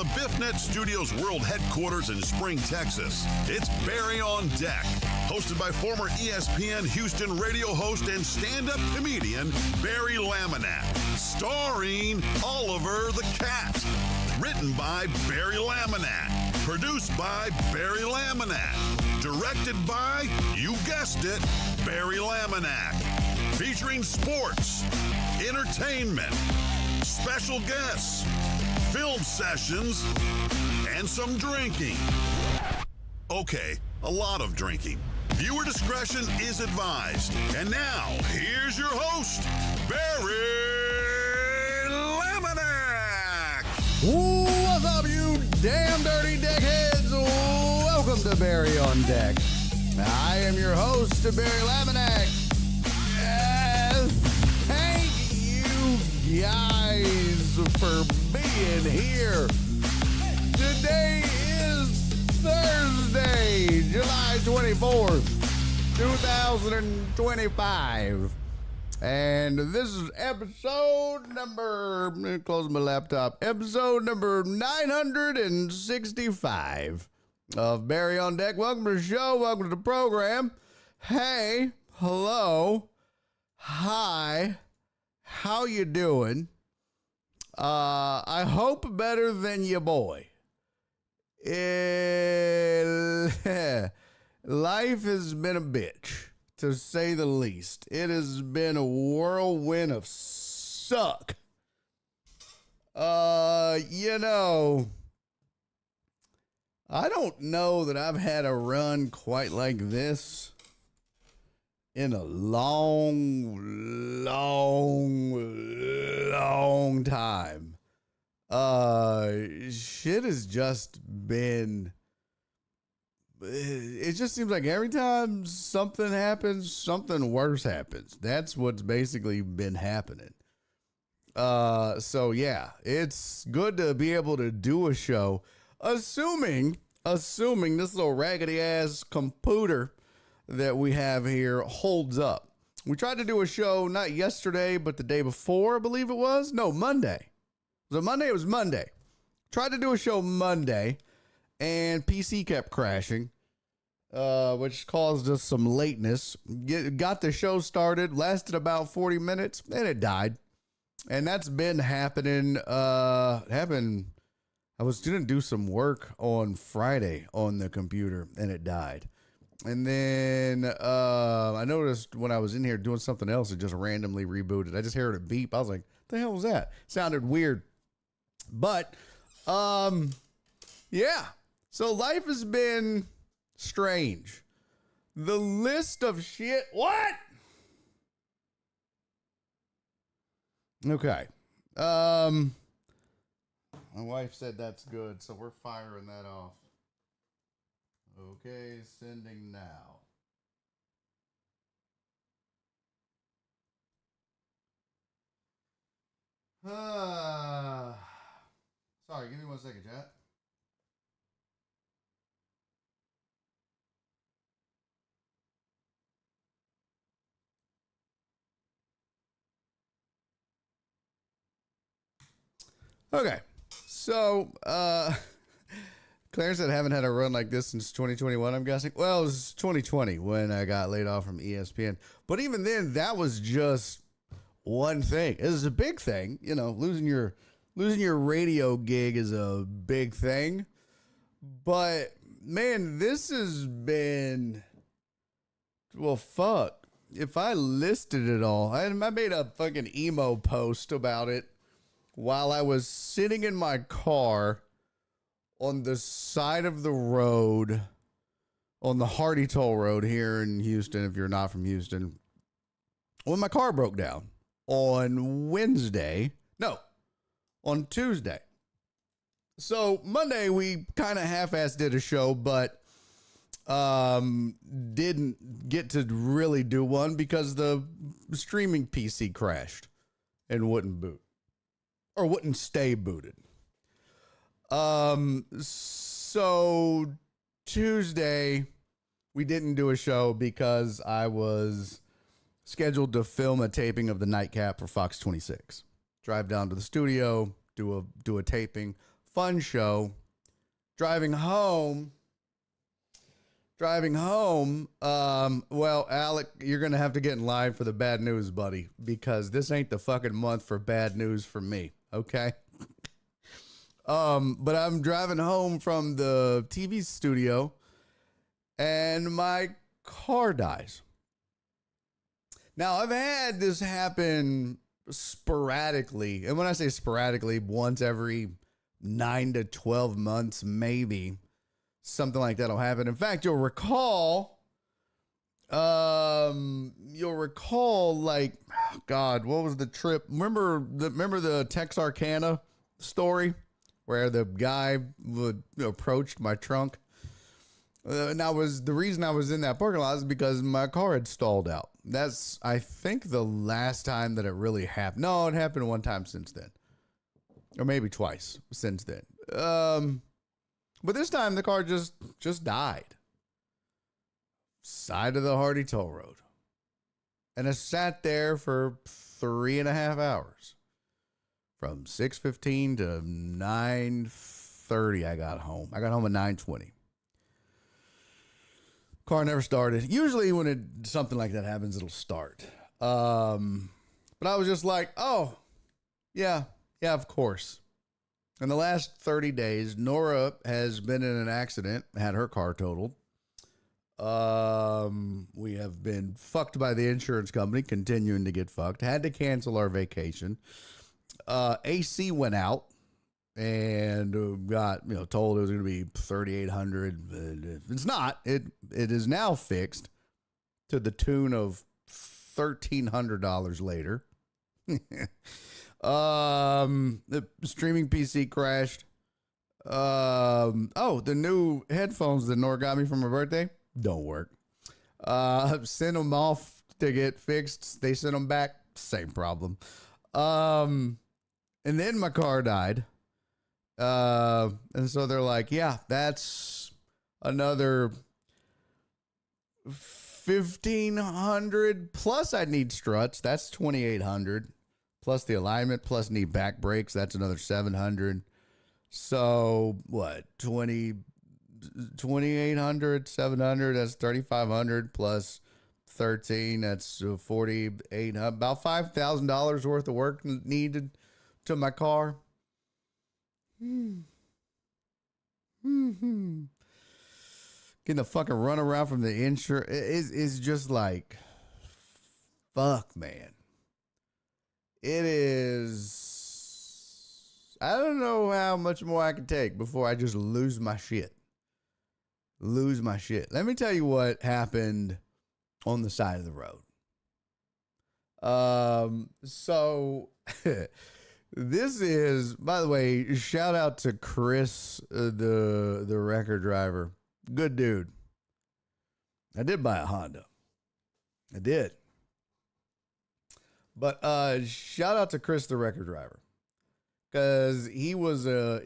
the BiffNet Studios World Headquarters in Spring, Texas, it's Barry on Deck, hosted by former ESPN Houston radio host and stand-up comedian Barry Laminack, starring Oliver the Cat. Written by Barry Laminack, produced by Barry Laminack, directed by, you guessed it, Barry Laminack, featuring sports, entertainment, special guests, film sessions, and some drinking. Okay, a lot of drinking. Viewer discretion is advised. And now, here's your host, Barry Laminack. What's up, you damn dirty deckheads? Welcome to Barry on Deck. I am your host, Barry Laminack. Thank you guys for being here. Today is Thursday, July 24th, 2025. And this is episode number, let me close my laptop, episode number 965 of Barry on Deck. Welcome to the show. Welcome to the program. Hey, hello, hi, how you doing? I hope better than your boy. Life has been a bitch, to say the least. It has been a whirlwind of suck. I don't know that I've had a run quite like this in a long time. Shit has just been, it just seems like every time something happens, something worse happens. That's what's basically been happening. So yeah, it's good to be able to do a show, assuming this little raggedy ass computer that we have here holds up. We tried to do a show not yesterday, but the day before, I believe it was. No, Monday. Was it Monday? It was Monday. Tried to do a show Monday, and PC kept crashing, which caused us some lateness. Got the show started, lasted about 40 minutes, and it died. And that's been happening. I was going to do some work on Friday on the computer, and it died. And then I noticed when I was in here doing something else, it just randomly rebooted. I just heard it beep. I was like, the hell was that? Sounded weird. But, yeah. So life has been strange. The list of shit. What? Okay. My wife said that's good, so we're firing that off. Okay, sending now. Sorry, give me 1 second, chat. Okay, so, Claire said I haven't had a run like this since 2021, I'm guessing. Well, it was 2020 when I got laid off from ESPN. But even then, that was just one thing. It was a big thing. You know, losing your radio gig is a big thing. But, man, this has been, well, fuck. If I listed it all, I made a fucking emo post about it while I was sitting in my car on the side of the road, on the Hardy Toll Road here in Houston, if you're not from Houston, when my car broke down on Tuesday. So Monday, we kind of half-assed did a show, but didn't get to really do one because the streaming PC crashed and wouldn't boot, or wouldn't stay booted. So Tuesday we didn't do a show because I was scheduled to film a taping of the Nightcap for Fox 26. Drive down to the studio, do a taping fun show. Driving home. Well, Alec, you're going to have to get in line for the bad news, buddy, because this ain't the fucking month for bad news for me, okay? But I'm driving home from the TV studio, and my car dies. Now, I've had this happen sporadically, and when I say sporadically, once every 9 to 12 months, maybe. Something like that'll happen. In fact, you'll recall, like, oh God, what was the trip? Remember the Texarkana story where the guy approached my trunk? And the reason I was in that parking lot is because my car had stalled out. That's, I think, the last time that it really happened. No, it happened one time since then, or maybe twice since then. But this time the car just died. Side of the Hardy Toll Road. And I sat there for 3.5 hours. From 6:15 to 9:30 I got home. I got home at 9:20. Car never started. Usually when something like that happens, it'll start. But I was just like, oh, yeah, of course. In the last 30 days, Nora has been in an accident, had her car totaled. We have been fucked by the insurance company, continuing to get fucked. Had to cancel our vacation. AC went out and got told it was going to be $3,800. It's not. It is now fixed to the tune of $1,300 later. The streaming PC crashed. The new headphones that Nora got me for my birthday don't work. Sent them off to get fixed. They sent them back. Same problem. And then my car died. And so they're like, yeah, that's another $1,500 plus I need struts. That's $2,800 plus the alignment plus need back brakes. That's another $700. So what? $2,800, $700. That's $3,500 plus 13. That's $4,800. About $5,000 worth of work needed to my car. Getting the fucking run around from the insurance is just like, fuck, man. It is. I don't know how much more I can take before I just lose my shit. Let me tell you what happened on the side of the road. So this is, by the way, shout out to Chris, the record driver. Good dude. I did buy a Honda. I did. But shout out to Chris, the record driver, because he was a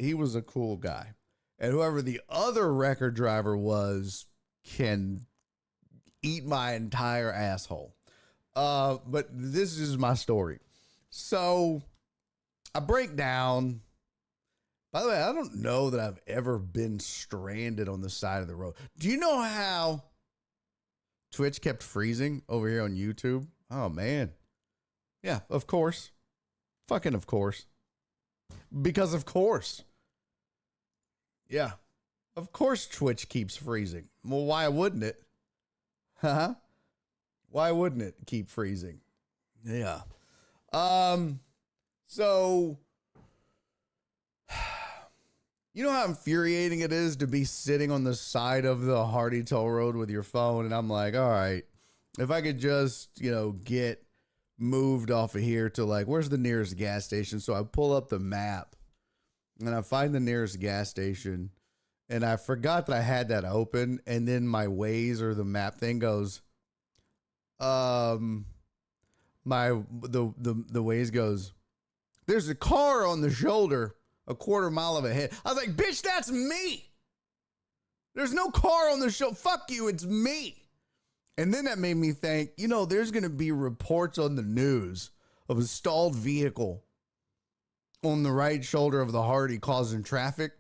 cool guy, and whoever the other record driver was can eat my entire asshole. But this is my story. So I break down. By the way, I don't know that I've ever been stranded on the side of the road. Do you know how Twitch kept freezing over here on YouTube? Oh, man. Yeah, of course. Fucking of course. Because of course. Yeah. Of course Twitch keeps freezing. Well, why wouldn't it? Huh? Why wouldn't it keep freezing? Yeah. So you know how infuriating it is to be sitting on the side of the Hardy Toll Road with your phone, and I'm like, all right, if I could just, get moved off of here to like, where's the nearest gas station? So I pull up the map and I find the nearest gas station, and I forgot that I had that open, and then my Waze or the map thing goes, the Waze goes, there's a car on the shoulder a quarter mile ahead. I was like, bitch, that's me. There's no car on the show. Fuck you. It's me. And then that made me think, there's going to be reports on the news of a stalled vehicle on the right shoulder of the Hardy causing traffic,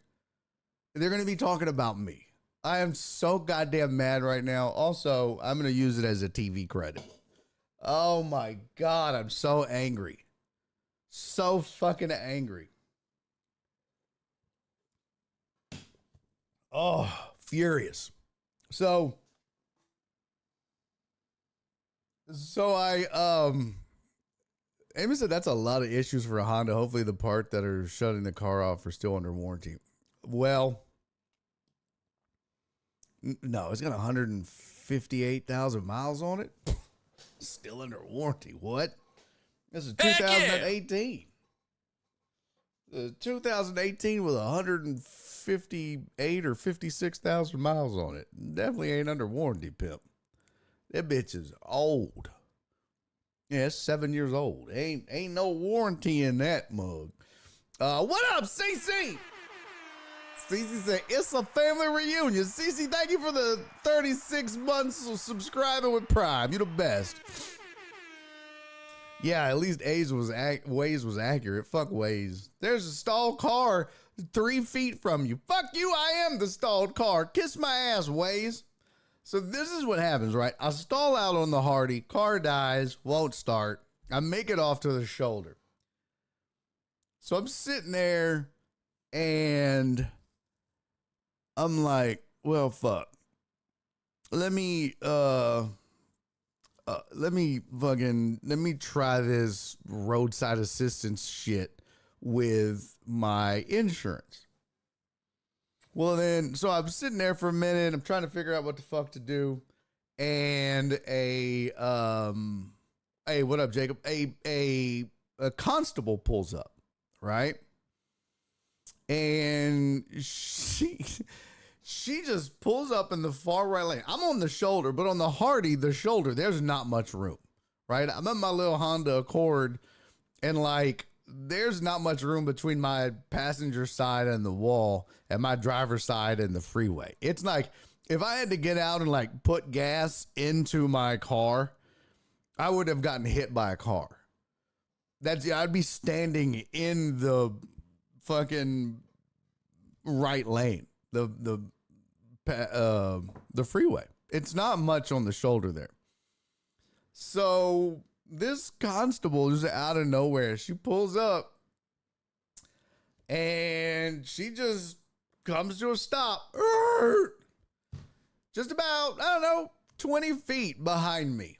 they're going to be talking about me. I am so goddamn mad right now. Also, I'm going to use it as a TV credit. Oh my God, I'm so angry. So fucking angry. Oh, furious. So Amy said that's a lot of issues for a Honda. Hopefully the part that are shutting the car off are still under warranty. Well, no, it's got 158,000 miles on it. Still under warranty. What? This is 2018. 2018 with 158 or 56,000 miles on it. Definitely ain't under warranty, pimp. That bitch is old. Yeah, it's 7 years old. Ain't no warranty in that mug. What up, CC? CC said, it's a family reunion. CC, thank you for the 36 months of subscribing with Prime. You're the best. Yeah, at least Waze was accurate. Fuck Waze. There's a stalled car 3 feet from you. Fuck you, I am the stalled car. Kiss my ass, Waze. So this is what happens, right? I stall out on the Hardy. Car dies, won't start. I make it off to the shoulder. So I'm sitting there and I'm like, well, fuck. Let me try this roadside assistance shit with my insurance. Well, then, so I'm sitting there for a minute. I'm trying to figure out what the fuck to do. And what up, Jacob? A constable pulls up, right? And she just pulls up in the far right lane. I'm on the shoulder, but on the Hardy, the shoulder, there's not much room, right? I'm in my little Honda Accord, and like, there's not much room between my passenger side and the wall and my driver's side and the freeway. It's like, if I had to get out and like put gas into my car, I would have gotten hit by a car. I'd be standing in the fucking right lane, the freeway. It's not much on the shoulder there. So this constable is out of nowhere. She pulls up and she just comes to a stop. Just about, 20 feet behind me.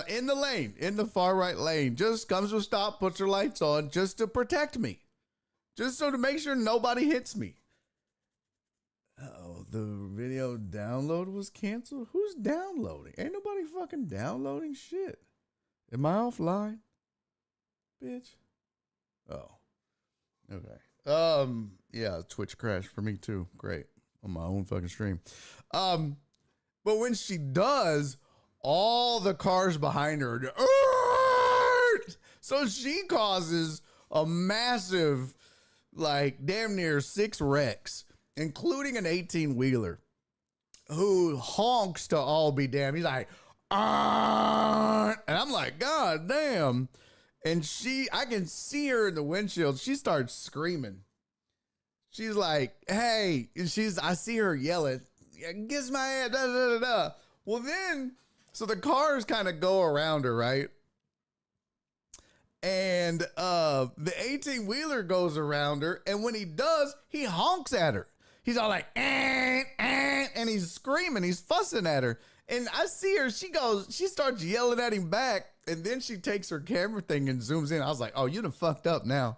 In the lane, in the far right lane. Just comes to a stop, puts her lights on just to protect me. Just so to make sure nobody hits me. Oh, the video download was canceled? Who's downloading? Ain't nobody fucking downloading shit. Am I offline? Bitch. Oh. Okay. Yeah, Twitch crashed for me too. Great. On my own fucking stream. But when she does, all the cars behind her, so she causes a massive, like, damn near 6 wrecks, including an 18-wheeler who honks to all be damned. He's like, and I'm like, God damn. And I can see her in the windshield. She starts screaming. She's like, hey, I see her yelling, kiss my ass, da, da, da, da. Well, then, so the cars kind of go around her, right? And the 18-wheeler goes around her, and when he does, he honks at her. He's all like, and he's screaming, he's fussing at her. And I see her, she starts yelling at him back, and then she takes her camera thing and zooms in. I was like, oh, you done fucked up now.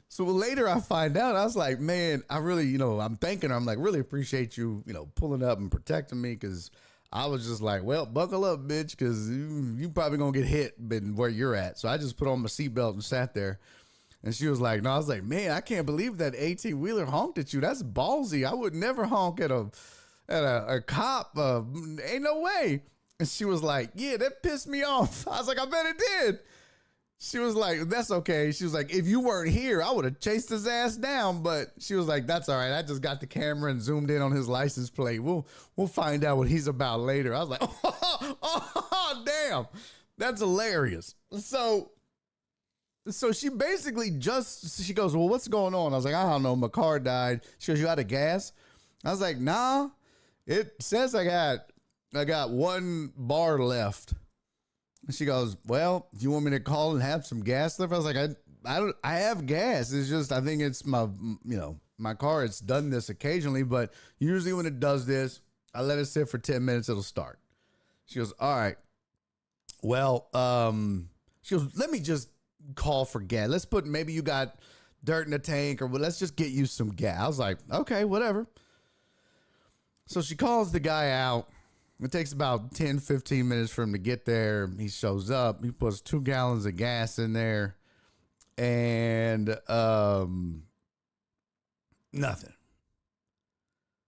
So later I find out, I was like, man, I really, I'm thanking her. I'm like, really appreciate you, pulling up and protecting me, because I was just like, well, buckle up, bitch, because you probably going to get hit where you're at. So I just put on my seatbelt and sat there. And she was like, no, I was like, man, I can't believe that 18-wheeler honked at you. That's ballsy. I would never honk at a cop. Ain't no way. And she was like, yeah, that pissed me off. I was like, I bet it did. She was like, that's okay. She was like, if you weren't here, I would have chased his ass down. But she was like, that's all right. I just got the camera and zoomed in on his license plate. We'll find out what he's about later. I was like, oh, damn. That's hilarious. So So she basically she goes, well, what's going on? I was like, I don't know. My car died. She goes, you out of gas? I was like, nah, it says I got one bar left. And she goes, well, do you want me to call and have some gas left? I was like, I have gas. It's just, I think it's my car. It's done this occasionally, but usually when it does this, I let it sit for 10 minutes. It'll start. She goes, all right. Well, she goes, let me just call for gas. Let's put, maybe you got dirt in the tank, or let's just get you some gas. I was like, okay, whatever. So she calls the guy out. It takes about 10, 15 minutes for him to get there. He shows up. He puts 2 gallons of gas in there, and nothing.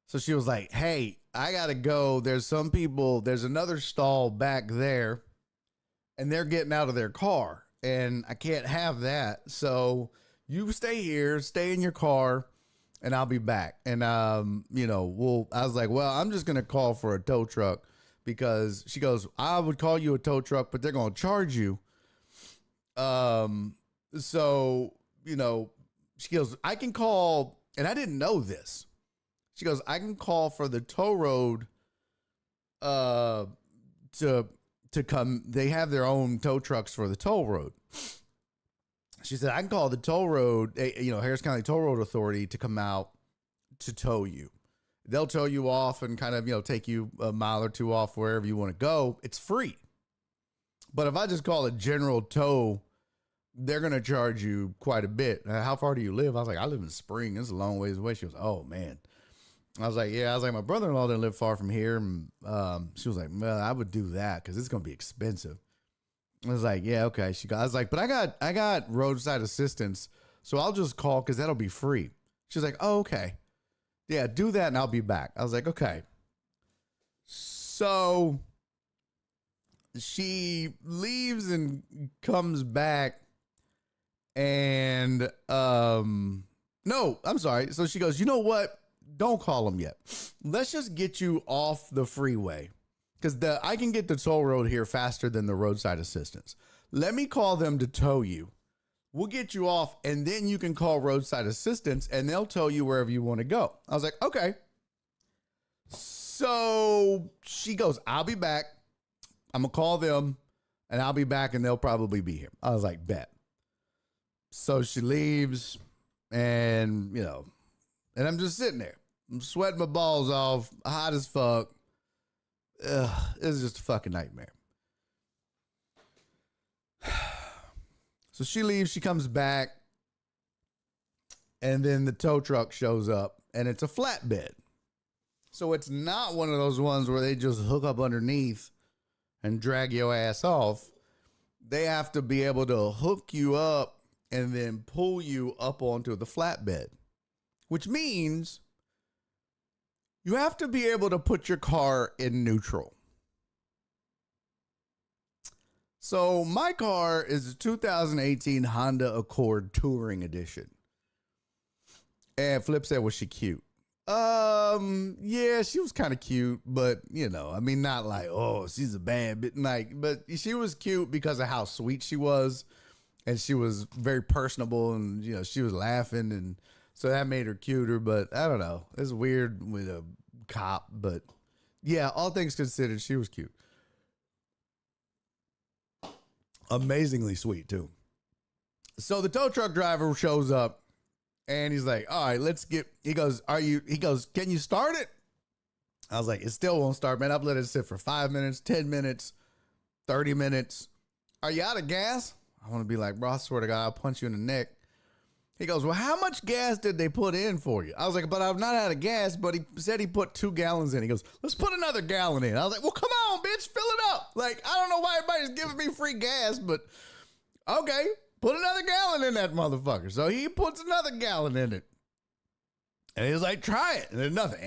So she was like, hey, I got to go. There's another stall back there, and they're getting out of their car. And I can't have that. So you stay here, stay in your car, and I'll be back. And, I was like, well, I'm just going to call for a tow truck, because she goes, I would call you a tow truck, but they're going to charge you. She goes, I can call, and I didn't know this. She goes, I can call for the tow road, to come. They have their own tow trucks for the toll road. She said, I can call the toll road, Harris County Toll Road Authority to come out to tow you. They'll tow you off and kind of, take you a mile or 2 off wherever you want to go. It's free. But if I just call a general tow, they're going to charge you quite a bit. How far do you live? I was like, I live in Spring. It's a long ways away. She goes, oh man. I was like, yeah. I was like, my brother-in-law didn't live far from here. And she was like, well, I would do that because it's going to be expensive. I was like, yeah, okay. I was like, but I got roadside assistance, so I'll just call because that'll be free. She's like, oh, okay. Yeah, do that and I'll be back. I was like, okay. So she leaves and comes back, and no, I'm sorry. So she goes, you know what? Don't call them yet. Let's just get you off the freeway, because I can get the toll road here faster than the roadside assistance. Let me call them to tow you. We'll get you off, and then you can call roadside assistance, and they'll tow you wherever you want to go. I was like, okay. So she goes, I'll be back. I'm going to call them, and I'll be back, and they'll probably be here. I was like, bet. So she leaves, and, and I'm just sitting there. I'm sweating my balls off, hot as fuck. It's just a fucking nightmare. So she leaves, she comes back, and then the tow truck shows up, and it's a flatbed. So it's not one of those ones where they just hook up underneath and drag your ass off. They have to be able to hook you up and then pull you up onto the flatbed, which means you have to be able to put your car in neutral. So my car is a 2018 Honda Accord Touring Edition. And Flip said, was she cute? Yeah, she was kind of cute, but not like, oh, she's a bad bit, but she was cute because of how sweet she was. And she was very personable, and, she was laughing, and so that made her cuter. But I don't know. It's weird with a cop, but yeah, all things considered, she was cute. Amazingly sweet too. So the tow truck driver shows up, and he's like, all right, he goes, can you start it? I was like, it still won't start, man. I've let it sit for 5 minutes, 10 minutes, 30 minutes. Are you out of gas? I want to be like, bro, I swear to God, I'll punch you in the neck. He goes, well, how much gas did they put in for you? I was like, but I've not out of gas, but he said he put 2 gallons in. He goes, let's put another gallon in. I was like, well, come on, bitch, fill it up. Like, I don't know why everybody's giving me free gas, but okay, put another gallon in that motherfucker. So he puts another gallon in it. And he was like, try it. And then nothing.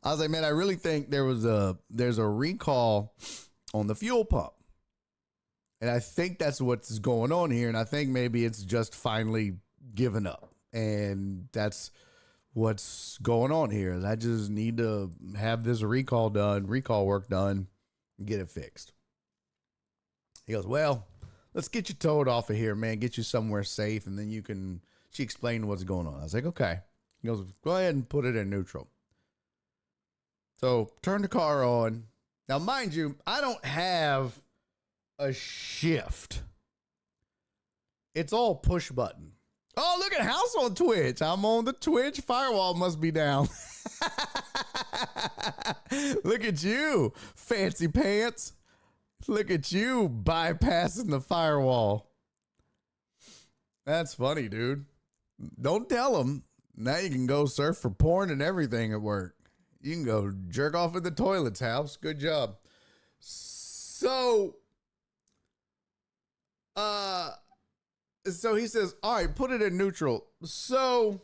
I was like, man, I really think there's a recall on the fuel pump. And I think that's what's going on here. And I think maybe it's just finally given up. And that's what's going on here. I just need to have this recall work done and get it fixed. He goes, well, let's get you towed off of here, man. Get you somewhere safe, and then you can. She explained what's going on. I was like, okay. He goes, go ahead and put it in neutral. So turn the car on. Now, mind you, I don't have a shift. It's all push button. Oh, look at House on Twitch. I'm on the Twitch. Firewall must be down. Look at you, fancy pants. Look at you bypassing the firewall. That's funny, dude. Don't tell them. Now you can go surf for porn and everything at work. You can go jerk off in the toilets, House. Good job. So he says, all right, put it in neutral. So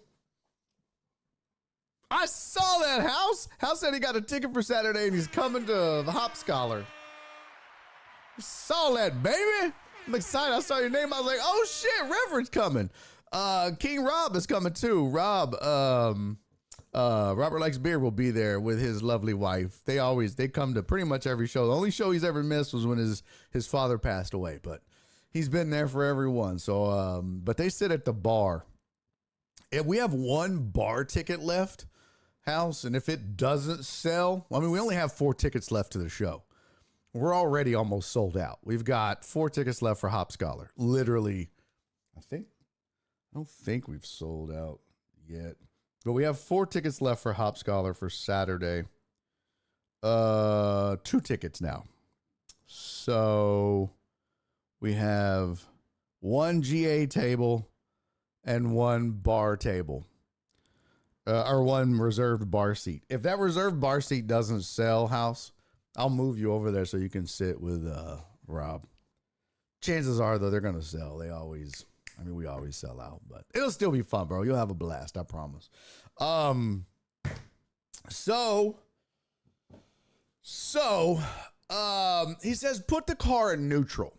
I saw that House. House said he got a ticket for Saturday and he's coming to the Hop Scholar. Saw that, baby. I'm excited. I saw your name. I was like, oh shit, Reverend's coming. King Rob is coming too. Robert Likes Beer will be there with his lovely wife. They come to pretty much every show. The only show he's ever missed was when his father passed away, but he's been there for every one. So, but they sit at the bar. If we have one bar ticket left, House, and if it doesn't sell, I mean, we only have 4 tickets left to the show. We're already almost sold out. We've got 4 tickets left for Hop Scholar. Literally, I don't think we've sold out yet. But we have 4 tickets left for Hop Scholar for Saturday. 2 tickets now. So we have 1 GA table and 1 bar table. Or 1 reserved bar seat. If that reserved bar seat doesn't sell, House, I'll move you over there so you can sit with Rob. Chances are, though, they're going to sell. We always sell out, but it'll still be fun, bro. You'll have a blast, I promise. He says, put the car in neutral.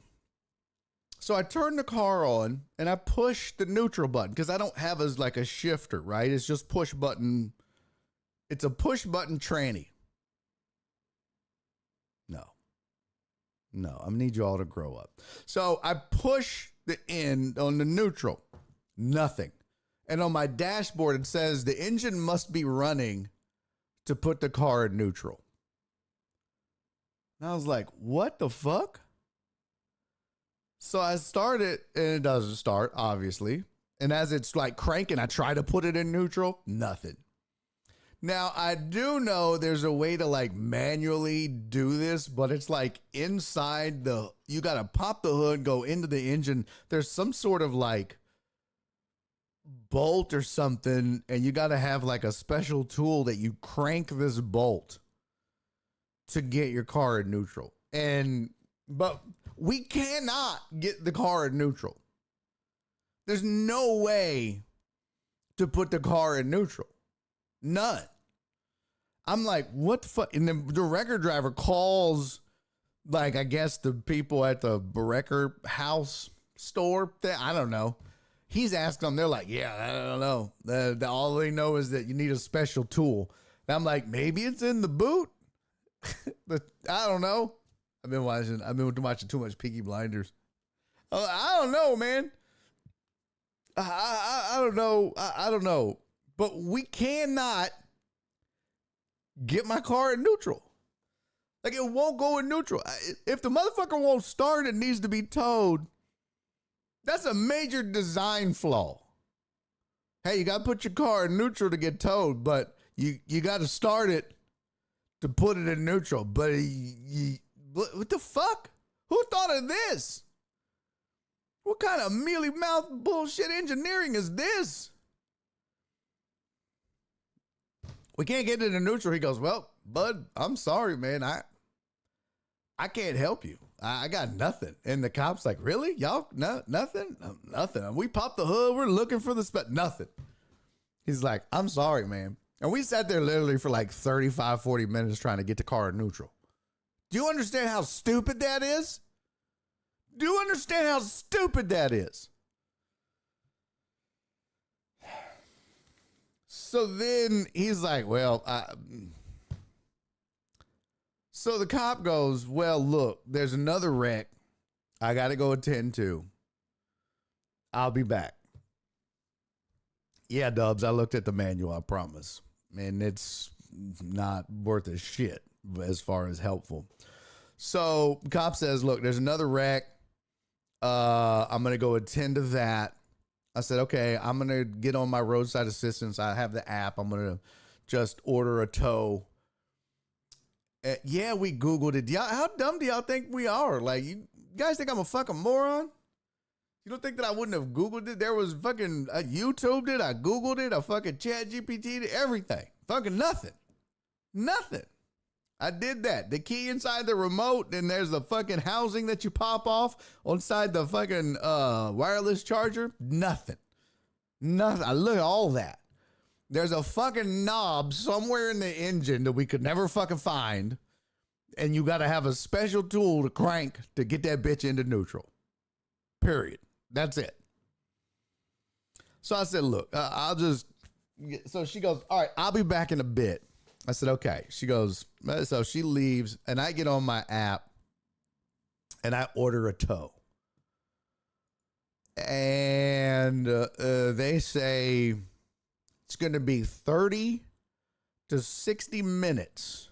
So I turn the car on and I push the neutral button because I don't have a shifter, right? It's just push button. It's a push button tranny. No, I need you all to grow up. So I push the end on the neutral. Nothing. And on my dashboard, it says the engine must be running to put the car in neutral. And I was like, what the fuck? So I start it, and it doesn't start, obviously. And as it's like cranking, I try to put it in neutral. Nothing. Now, I do know there's a way to like manually do this, but it's like inside you got to pop the hood, go into the engine. There's some sort of like bolt or something, and you got to have like a special tool that you crank this bolt to get your car in neutral. But we cannot get the car in neutral. There's no way to put the car in neutral. None. I'm like, what the fuck? And then the record driver calls, like, I guess the people at the record house store. I don't know. He's asking them. They're like, yeah, I don't know. All they know is that you need a special tool. And I'm like, maybe it's in the boot. I don't know. I've been watching too much Peaky Blinders. I don't know, man. I don't know. I don't know. But we cannot get my car in neutral. Like, it won't go in neutral. If the motherfucker won't start, it needs to be towed. That's a major design flaw. Hey, you got to put your car in neutral to get towed, but you got to start it to put it in neutral. But what the fuck? Who thought of this? What kind of mealy mouth bullshit engineering is this? We can't get it in neutral. He goes, well, bud, I'm sorry, man. I can't help you. I got nothing. And the cop's like, really? Y'all, nothing? Nothing. We popped the hood. We're looking for the nothing. He's like, I'm sorry, man. And we sat there literally for like 35, 40 minutes trying to get the car in neutral. Do you understand how stupid that is? Do you understand how stupid that is? So then he's like, well, So the cop goes, well, look, there's another wreck I got to go attend to. I'll be back. Yeah, Dubs, I looked at the manual, I promise. And it's not worth a shit as far as helpful. So cop says, look, there's another wreck. I'm going to go attend to that. I said, okay, I'm going to get on my roadside assistance. I have the app. I'm going to just order a tow. Yeah, we Googled it. How dumb do y'all think we are? Like, you guys think I'm a fucking moron? You don't think that I wouldn't have Googled it? There was fucking, I YouTubed it, I Googled it, I fucking chat GPT'd it, everything. Fucking nothing. Nothing. I did that. The key inside the remote, and there's the fucking housing that you pop off inside the fucking wireless charger. Nothing. Nothing. I look at all that. There's a fucking knob somewhere in the engine that we could never fucking find, and you got to have a special tool to crank to get that bitch into neutral. Period. That's it. So I said, look, I'll just, so she goes, all right, I'll be back in a bit. I said, okay. She goes, so she leaves and I get on my app and I order a tow. And they say it's going to be 30 to 60 minutes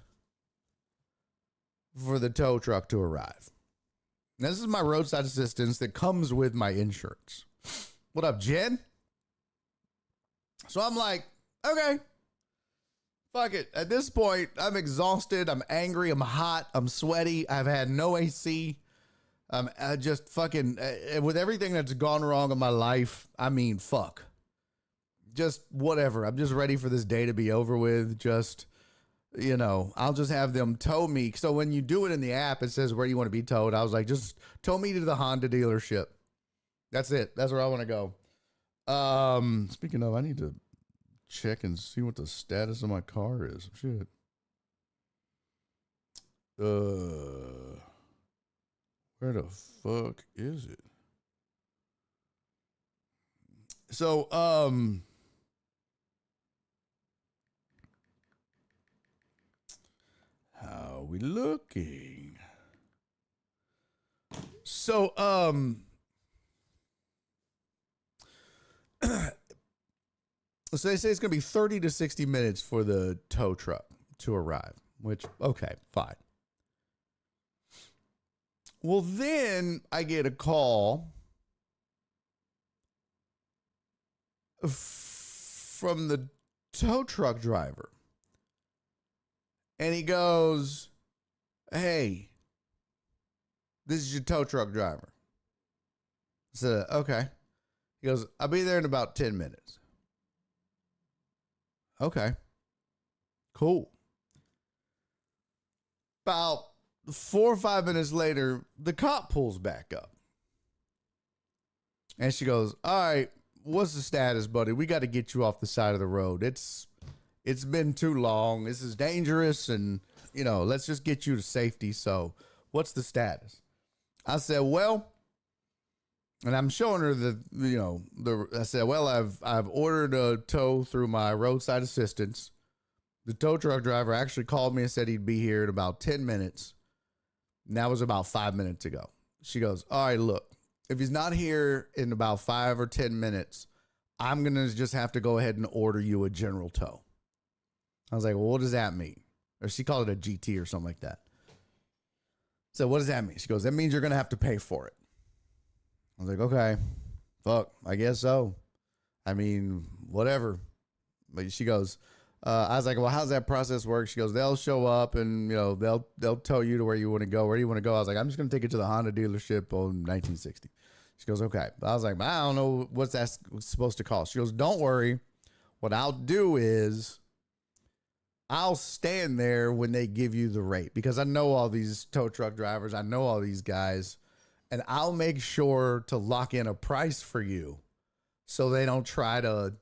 for the tow truck to arrive. Now, this is my roadside assistance that comes with my insurance. What up, Jen? So I'm like, okay, fuck it. At this point, I'm exhausted. I'm angry. I'm hot. I'm sweaty. I've had no AC. I just fucking, with everything that's gone wrong in my life, I mean, fuck. Just whatever. I'm just ready for this day to be over with. Just, you know, I'll just have them tow me. So when you do it in the app, it says where you want to be towed. I was like, just tow me to the Honda dealership. That's it. That's where I want to go. Speaking of, I need to check and see what the status of my car is. Shit. Where the fuck is it? So, how are we looking? So, so they say it's going to be 30 to 60 minutes for the tow truck to arrive, which, okay, fine. Well, then I get a call from the tow truck driver. And he goes, hey, this is your tow truck driver. I said, okay. He goes, I'll be there in about 10 minutes. Okay. Cool. About 4 or 5 minutes later, the cop pulls back up. And she goes, all right, what's the status, buddy? We got to get you off the side of the road. It's been too long. This is dangerous. And, you know, let's just get you to safety. So what's the status? I said, well, and I'm showing her I said, well, I've ordered a tow through my roadside assistance. The tow truck driver actually called me and said he'd be here in about 10 minutes. And that was about 5 minutes ago. She goes, all right, look, if he's not here in about 5 or 10 minutes, I'm going to just have to go ahead and order you a general tow. I was like, well, what does that mean? Or she called it a GT or something like that. So what does that mean? She goes, that means you're going to have to pay for it. I was like, okay, fuck, I guess so. I mean, whatever. But she goes, I was like, well, how's that process work? She goes, they'll show up and, you know, they'll tell you to where you want to go. Where do you want to go? I was like, I'm just going to take it to the Honda dealership on 1960. She goes, okay. I was like, I don't know what's that supposed to cost. She goes, don't worry. What I'll do is I'll stand there when they give you the rate, because I know all these tow truck drivers. I know all these guys, and I'll make sure to lock in a price for you so they don't try to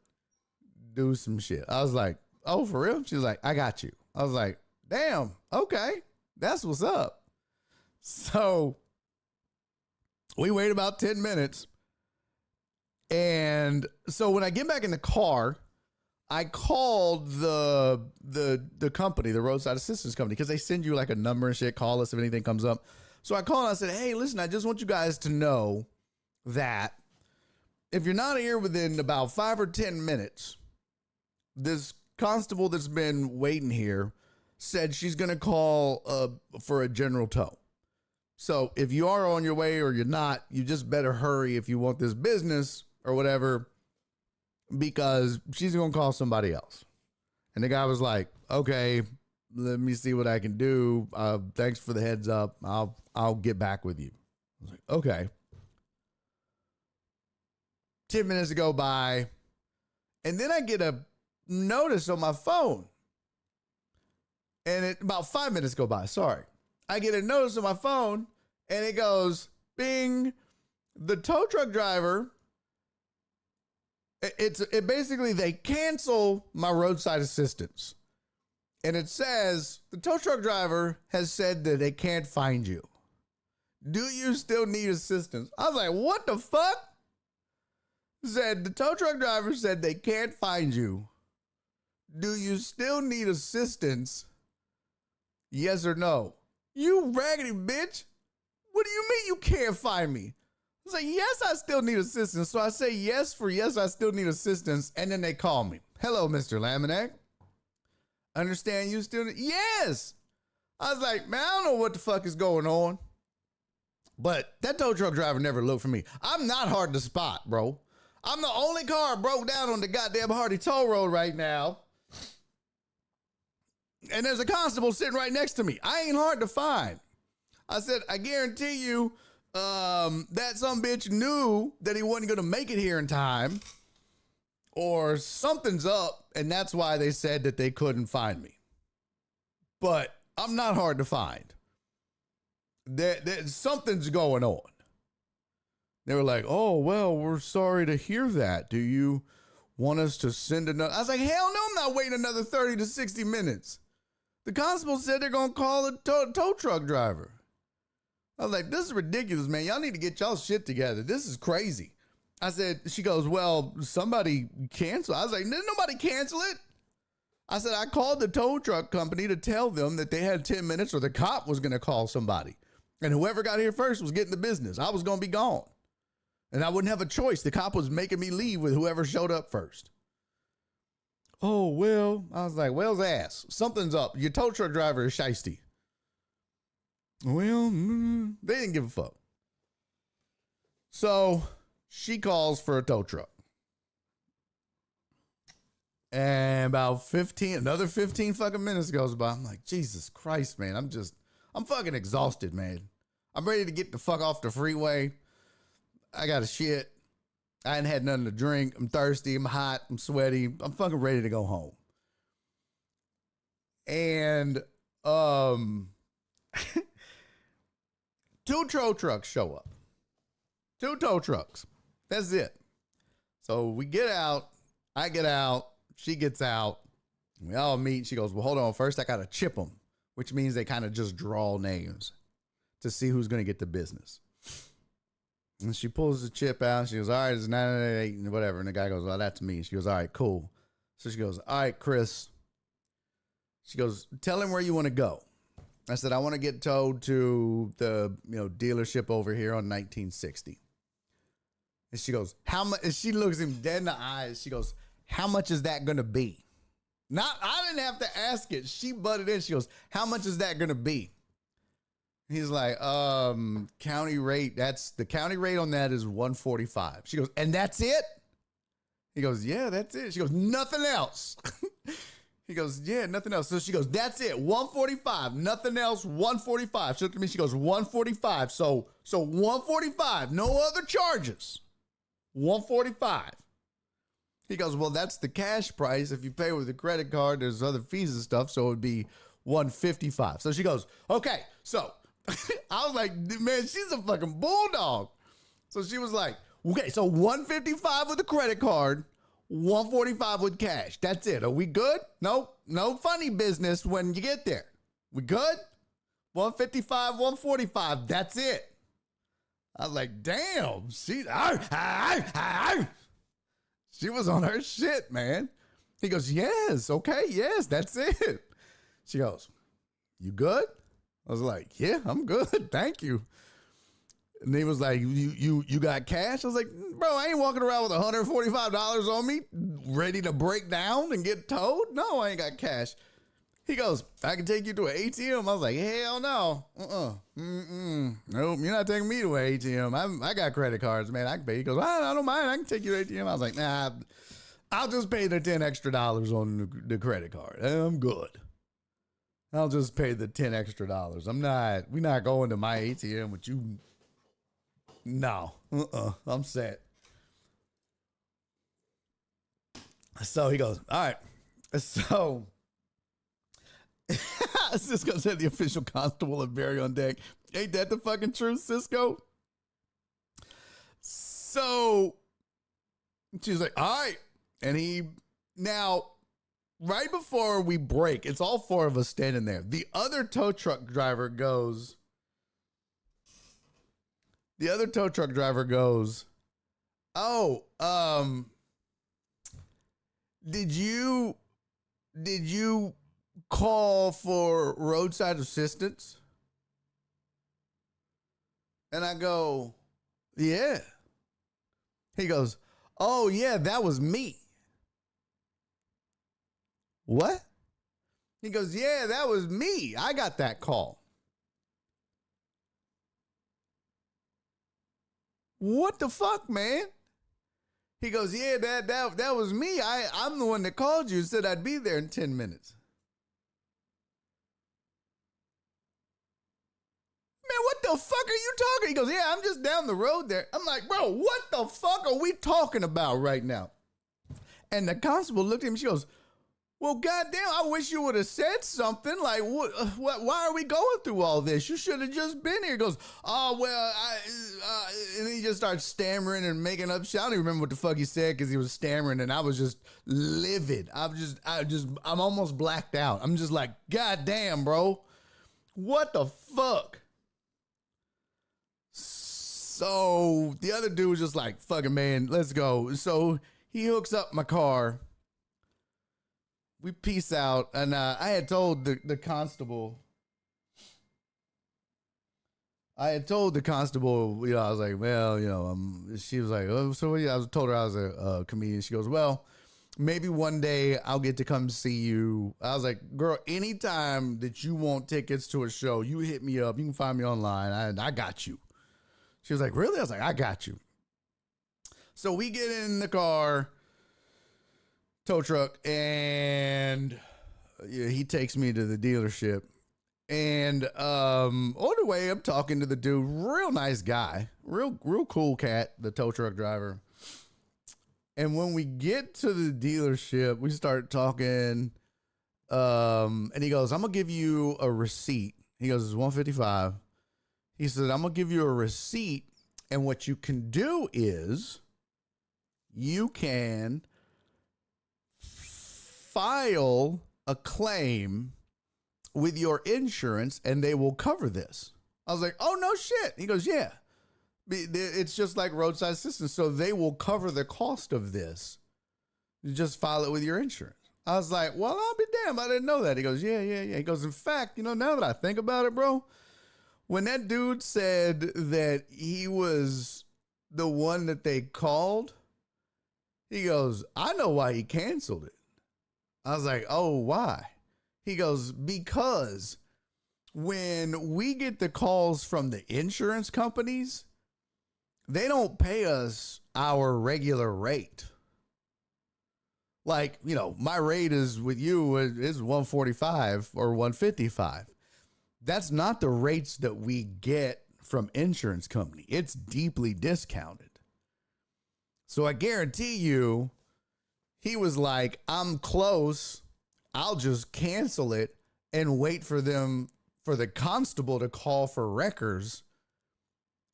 do some shit. I was like, oh, for real? She was like, I got you. I was like, damn, okay, that's what's up. So we wait about 10 minutes. And so when I get back in the car, I called the company, the roadside assistance company, because they send you like a number and shit. Call us if anything comes up. So I called and I said, hey, listen, I just want you guys to know that if you're not here within about 5 or 10 minutes, this constable that's been waiting here said she's going to call for a general tow. So if you are on your way or you're not, you just better hurry if you want this business or whatever, because she's going to call somebody else. And the guy was like, okay, let me see what I can do. Thanks for the heads up. I'll get back with you. I was like, okay. 10 minutes go by, and then I get a notice on my phone. And about 5 minutes go by, sorry. I get a notice on my phone, and it goes, bing, the tow truck driver. It basically, they cancel my roadside assistance. And it says, the tow truck driver has said that they can't find you. Do you still need assistance? I was like, what the fuck? Said, the tow truck driver said they can't find you. Do you still need assistance? Yes or no? You raggedy bitch. What do you mean you can't find me? I was like, yes, I still need assistance. So I say yes for yes, I still need assistance. And then they call me. Hello, Mr. Laminack. Understand you still need? Yes. I was like, man, I don't know what the fuck is going on. But that tow truck driver never looked for me. I'm not hard to spot, bro. I'm the only car broke down on the goddamn Hardy Toll Road right now. And there's a constable sitting right next to me. I ain't hard to find. I said, I guarantee you that some bitch knew that he wasn't going to make it here in time, or something's up, and that's why they said that they couldn't find me. But I'm not hard to find. Something's going on. They were like, oh, well, we're sorry to hear that. Do you want us to send another? I was like, hell no, I'm not waiting another 30 to 60 minutes. The constable said they're going to call a tow truck driver. I was like, this is ridiculous, man. Y'all need to get y'all shit together. This is crazy. I said, she goes, well, somebody canceled. I was like, didn't nobody cancel it? I said, I called the tow truck company to tell them that they had 10 minutes or the cop was going to call somebody. And whoever got here first was getting the business. I was going to be gone. And I wouldn't have a choice. The cop was making me leave with whoever showed up first. Oh, well, I was like, well's ass. Something's up. Your tow truck driver is shiesty. Well, they didn't give a fuck. So she calls for a tow truck. And about another 15 fucking minutes goes by. I'm like, Jesus Christ, man. I'm fucking exhausted, man. I'm ready to get the fuck off the freeway. I got a shit. I hadn't had nothing to drink. I'm thirsty. I'm hot. I'm sweaty. I'm fucking ready to go home. And, 2 tow trucks show up. 2 tow trucks. That's it. So we get out. I get out. She gets out. We all meet. She goes, well, hold on. First, I got to chip them, which means they kind of just draw names to see who's going to get the business. And she pulls the chip out. She goes, all right, it's 988 and whatever. And the guy goes, well, that's me. She goes, all right, cool. So she goes, all right, Chris. She goes, tell him where you want to go. I said, I want to get towed to the dealership over here on 1960. And she goes, how much? And she looks him dead in the eyes. She goes, how much is that going to be? I didn't have to ask it. She butted in. She goes, how much is that going to be? He's like, county rate. The county rate on that is $145. She goes, and that's it? He goes, yeah, that's it. She goes, nothing else. He goes, yeah, nothing else. So she goes, that's it, $145. Nothing else, $145. She looked at me, she goes, $145. So $145, no other charges. $145. He goes, well, that's the cash price. If you pay with a credit card, there's other fees and stuff, so it would be $155. So she goes, okay, so I was like, man, she's a fucking bulldog. So she was like, okay, so $155 with a credit card, $145 with cash. That's it. Are we good? Nope. No funny business when you get there. We good? $155, $145. That's it. I was like, damn. She was on her shit, man. He goes, yes, okay, yes, that's it. She goes, you good? I was like, yeah, I'm good, thank you. And he was like, you got cash? I was like, bro, I ain't walking around with $145 on me, ready to break down and get towed. No, I ain't got cash. He goes, I can take you to an ATM. I was like, hell no. Nope, you're not taking me to an ATM. I got credit cards, man. I can pay. He goes, I don't mind. I can take you to ATM. I was like, nah, I'll just pay the $10 extra on the credit card. I'm good. I'll just pay the $10 extra. We're not going to my ATM with you. No, I'm set. So he goes, all right. So Cisco said the official constable of Barry on deck. Ain't that the fucking truth, Cisco? So she's like, all right. And he, now, right before we break, it's all four of us standing there. The other tow truck driver goes, oh, did you call for roadside assistance? And I go, yeah. He goes, oh yeah, that was me. What? He goes, yeah, that was me. I got that call. What the fuck, man? He goes, yeah, that was me. I'm the one that called you and said I'd be there in 10 minutes. Man, what the fuck are you talking? He goes, yeah, I'm just down the road there. I'm like, bro, what the fuck are we talking about right now? And the constable looked at him. She goes, well, goddamn, I wish you would have said something. Like, what? Why are we going through all this? You should have just been here. He goes, oh, well, and he just starts stammering and making up shit. I don't even remember what the fuck he said because he was stammering, and I was just livid. I'm almost blacked out. I'm just like, goddamn, bro. What the fuck? So the other dude was just like, fucking man, let's go. So he hooks up my car. We peace out. And I had told the constable, I told her, I was like, well, she was like, oh, so I told her I was a comedian. She goes, well, maybe one day I'll get to come see you. I was like, girl, anytime that you want tickets to a show, you hit me up. You can find me online. I got you. She was like, really? I was like, I got you. So we get in the car, tow truck, and he takes me to the dealership. And on the way, I'm talking to the dude, real nice guy, real cool cat, the tow truck driver. And when we get to the dealership, we start talking, and he goes, I'm gonna give you a receipt. He goes, it's $155. He said, I'm gonna give you a receipt, and what you can do is you can file a claim with your insurance and they will cover this. I was like, oh, no shit. He goes, yeah, it's just like roadside assistance. So they will cover the cost of this. You just file it with your insurance. I was like, well, I'll be damned. I didn't know that. He goes, yeah. He goes, in fact, now that I think about it, bro, when that dude said that he was the one that they called, he goes, I know why he canceled it. I was like, oh, why? He goes, because when we get the calls from the insurance companies, they don't pay us our regular rate. Like, my rate is with you is $145 or $155. That's not the rates that we get from insurance company. It's deeply discounted. So I guarantee you, he was like, I'm close. I'll just cancel it and wait for the constable to call for wreckers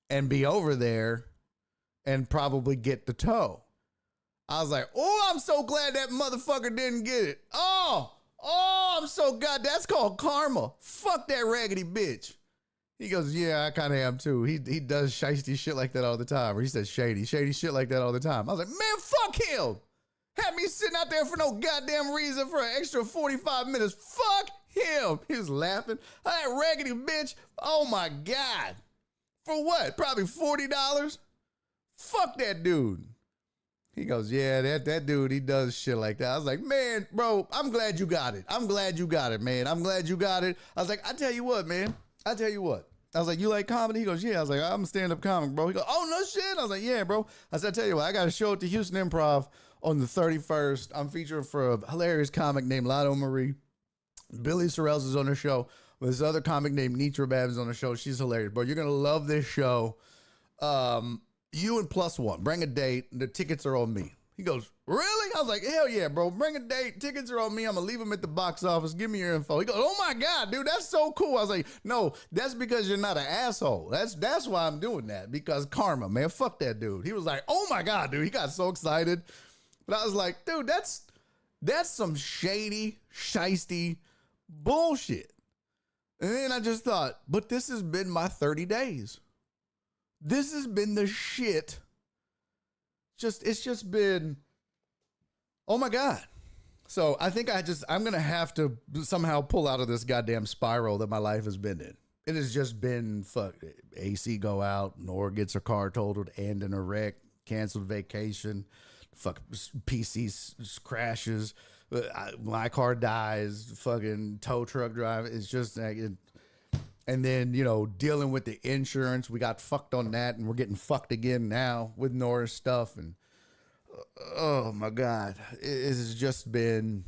and be over there and probably get the tow. I was like, oh, I'm so glad that motherfucker didn't get it. Oh, I'm so glad. That's called karma. Fuck that raggedy bitch. He goes, yeah, I kind of am too. He does shiesty shit like that all the time. Or he says shady shit like that all the time. I was like, man, fuck him. Had me sitting out there for no goddamn reason for an extra 45 minutes. Fuck him. He was laughing. That raggedy bitch. Oh my God. For what? Probably $40? Fuck that dude. He goes, yeah, that dude, he does shit like that. I was like, man, bro, I'm glad you got it. I'm glad you got it, man. I'm glad you got it. I was like, I tell you what, man. I tell you what. I was like, you like comedy? He goes, yeah. I was like, I'm a stand-up comic, bro. He goes, oh, no shit. I was like, yeah, bro. I said, I tell you what, I got a show at the Houston Improv on the 31st. I'm featuring for a hilarious comic named Lotto Marie. Billy Sorrells is on the show. This other comic named Nitra Babs is on the show. She's hilarious, bro. You're going to love this show. You and plus one. Bring a date. The tickets are on me. He goes, really? I was like, hell yeah, bro. Bring a date. Tickets are on me. I'm going to leave them at the box office. Give me your info. He goes, oh my God, dude, that's so cool. I was like, no, that's because you're not an asshole. That's why I'm doing that. Because karma, man. Fuck that dude. He was like, oh my God, dude. He got so excited. But I was like, dude, that's some shady, shisty bullshit. And then I just thought, but this has been my 30 days. This has been the shit. It's just been, oh my God. So I think I'm going to have to somehow pull out of this goddamn spiral that my life has been in. It has just been, fuck, AC go out, Nora gets her car totaled and in a wreck, canceled vacation, fuck, PC crashes, my car dies, fucking tow truck driver. It's just like, and then, you know, dealing with the insurance, we got fucked on that, and we're getting fucked again now with Nora's stuff. And oh my God, it has just been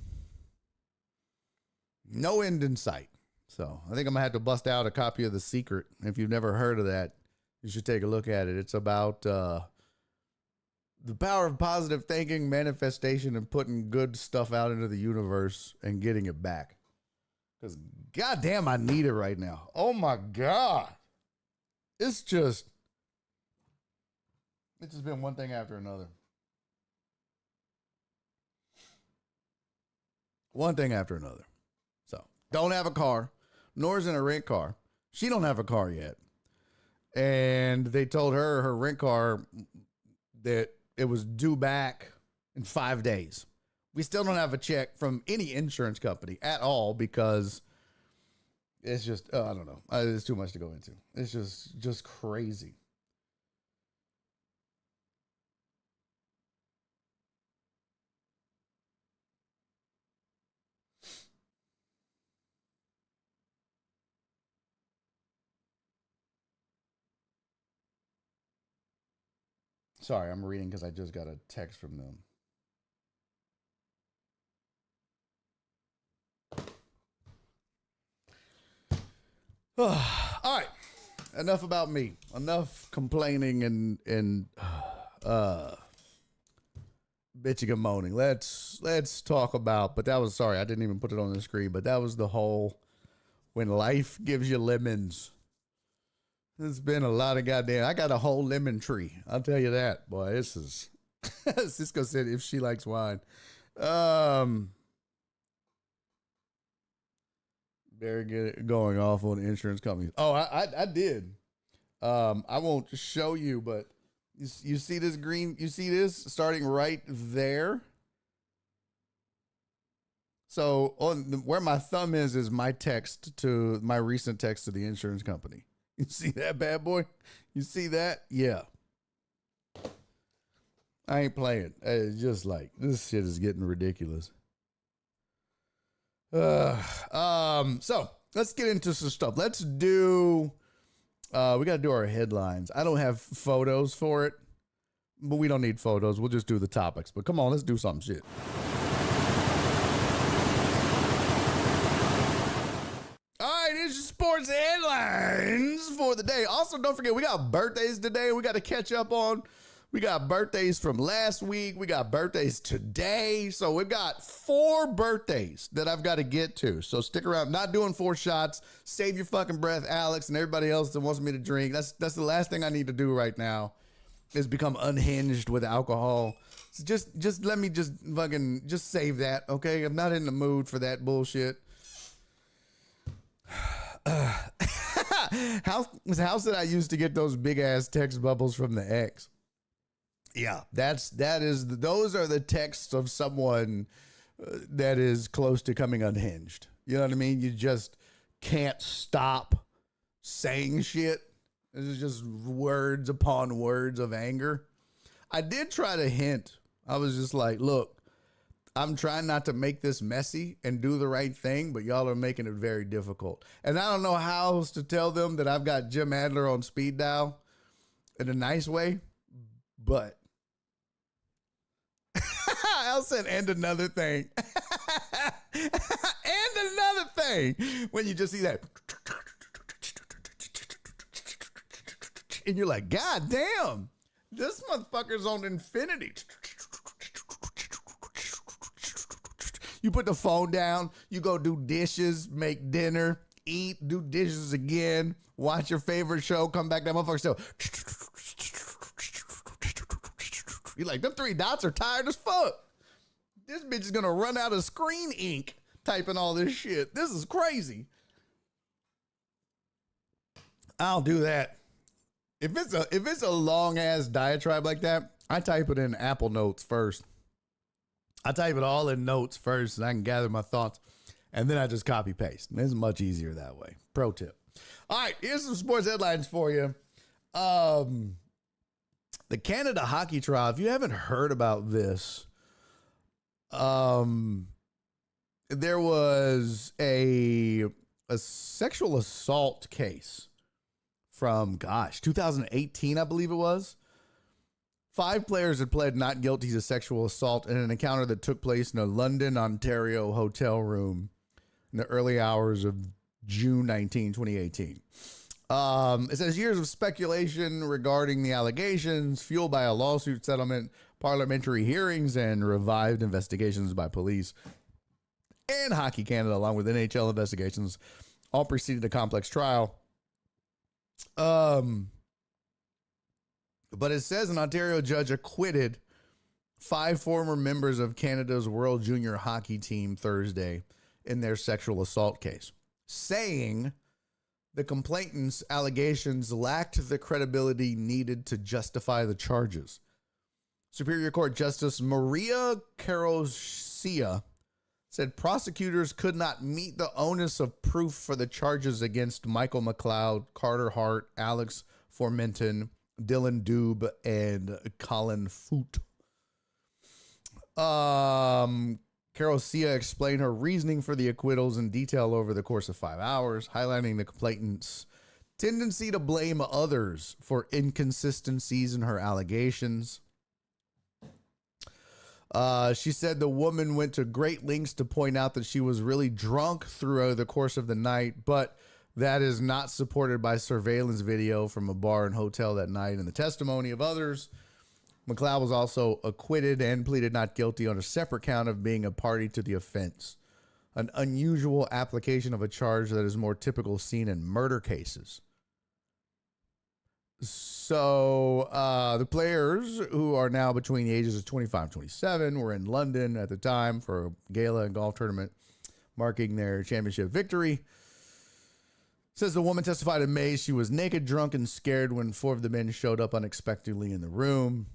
no end in sight. So I think I'm gonna have to bust out a copy of The Secret. If you've never heard of that, you should take a look at it. It's about the power of positive thinking, manifestation, and putting good stuff out into the universe and getting it back. Because goddamn, I need it right now. Oh my God. It's just been one thing after another. One thing after another. So, don't have a car. Nora's in a rent car. She don't have a car yet. And they told her rent car that it was due back in 5 days. We still don't have a check from any insurance company at all because it's just, I don't know. It's too much to go into. It's just crazy. Sorry, I'm reading because I just got a text from them. All right, enough about me. Enough complaining and bitching and moaning. Let's talk about. But that was, sorry, I didn't even put it on the screen. But that was the whole when life gives you lemons. There's been a lot of goddamn. I got a whole lemon tree. I'll tell you that, boy. This is Cisco said if she likes wine. Very good going off on insurance companies. Oh, I did. I won't show you, but you see this green? You see this starting right there? So where my thumb is my text to my recent text to the insurance company. You see that bad boy? You see that? Yeah. I ain't playing. It's just like this shit is getting ridiculous. So let's get into some stuff. Let's do, we got to do our headlines. I don't have photos for it, but we don't need photos. We'll just do the topics, but come on, let's do some shit. All right, here's your sports headlines for the day. Also, don't forget, we got birthdays today. We got to catch up on. We got birthdays from last week. We got birthdays today. So we've got 4 birthdays that I've got to get to. So stick around. Not doing 4 shots. Save your fucking breath, Alex, and everybody else that wants me to drink. That's the last thing I need to do right now is become unhinged with alcohol. So just let me just save that, okay? I'm not in the mood for that bullshit. House that I used to get those big ass text bubbles from the ex. Yeah, those are the texts of someone that is close to coming unhinged. You know what I mean? You just can't stop saying shit. It's just words upon words of anger. I did try to hint. I was just like, look, I'm trying not to make this messy and do the right thing, but y'all are making it very difficult. And I don't know how else to tell them that I've got Jim Adler on speed dial in a nice way, but I said, and another thing. And another thing. When you just see that. And you're like, God damn, this motherfucker's on infinity. You put the phone down, you go do dishes, make dinner, eat, do dishes again, watch your favorite show, come back, that motherfucker still. You're like, them three dots are tired as fuck. This bitch is gonna run out of screen ink typing all this shit. This is crazy. I'll do that. If it's a long ass diatribe like that, I type it in Apple Notes first. I type it all in Notes first, and I can gather my thoughts, and then I just copy paste. It's much easier that way. Pro tip. All right, here's some sports headlines for you. The Canada hockey trial. If you haven't heard about this, there was a sexual assault case from 2018, I believe it was. 5 players had pled not guilty to sexual assault in an encounter that took place in a London, Ontario hotel room in the early hours of June 19, 2018. It says years of speculation regarding the allegations, fueled by a lawsuit settlement, parliamentary hearings, and revived investigations by police and Hockey Canada, along with NHL investigations, all preceded a complex trial. But it says an Ontario judge acquitted 5 former members of Canada's World Junior Hockey team Thursday in their sexual assault case, saying the complainant's allegations lacked the credibility needed to justify the charges. Superior Court Justice Maria Carosia said prosecutors could not meet the onus of proof for the charges against Michael McLeod, Carter Hart, Alex Formenton, Dylan Dube, and Colin Foote. Carosia explained her reasoning for the acquittals in detail over the course of 5 hours, highlighting the complainant's tendency to blame others for inconsistencies in her allegations. She said the woman went to great lengths to point out that she was really drunk throughout the course of the night, but that is not supported by surveillance video from a bar and hotel that night and the testimony of others. McLeod was also acquitted and pleaded not guilty on a separate count of being a party to the offense, an unusual application of a charge that is more typical seen in murder cases. So the players, who are now between the ages of 25 and 27, were in London at the time for a gala and golf tournament marking their championship victory. Says the woman testified in May she was naked, drunk, and scared when 4 of the men showed up unexpectedly in the room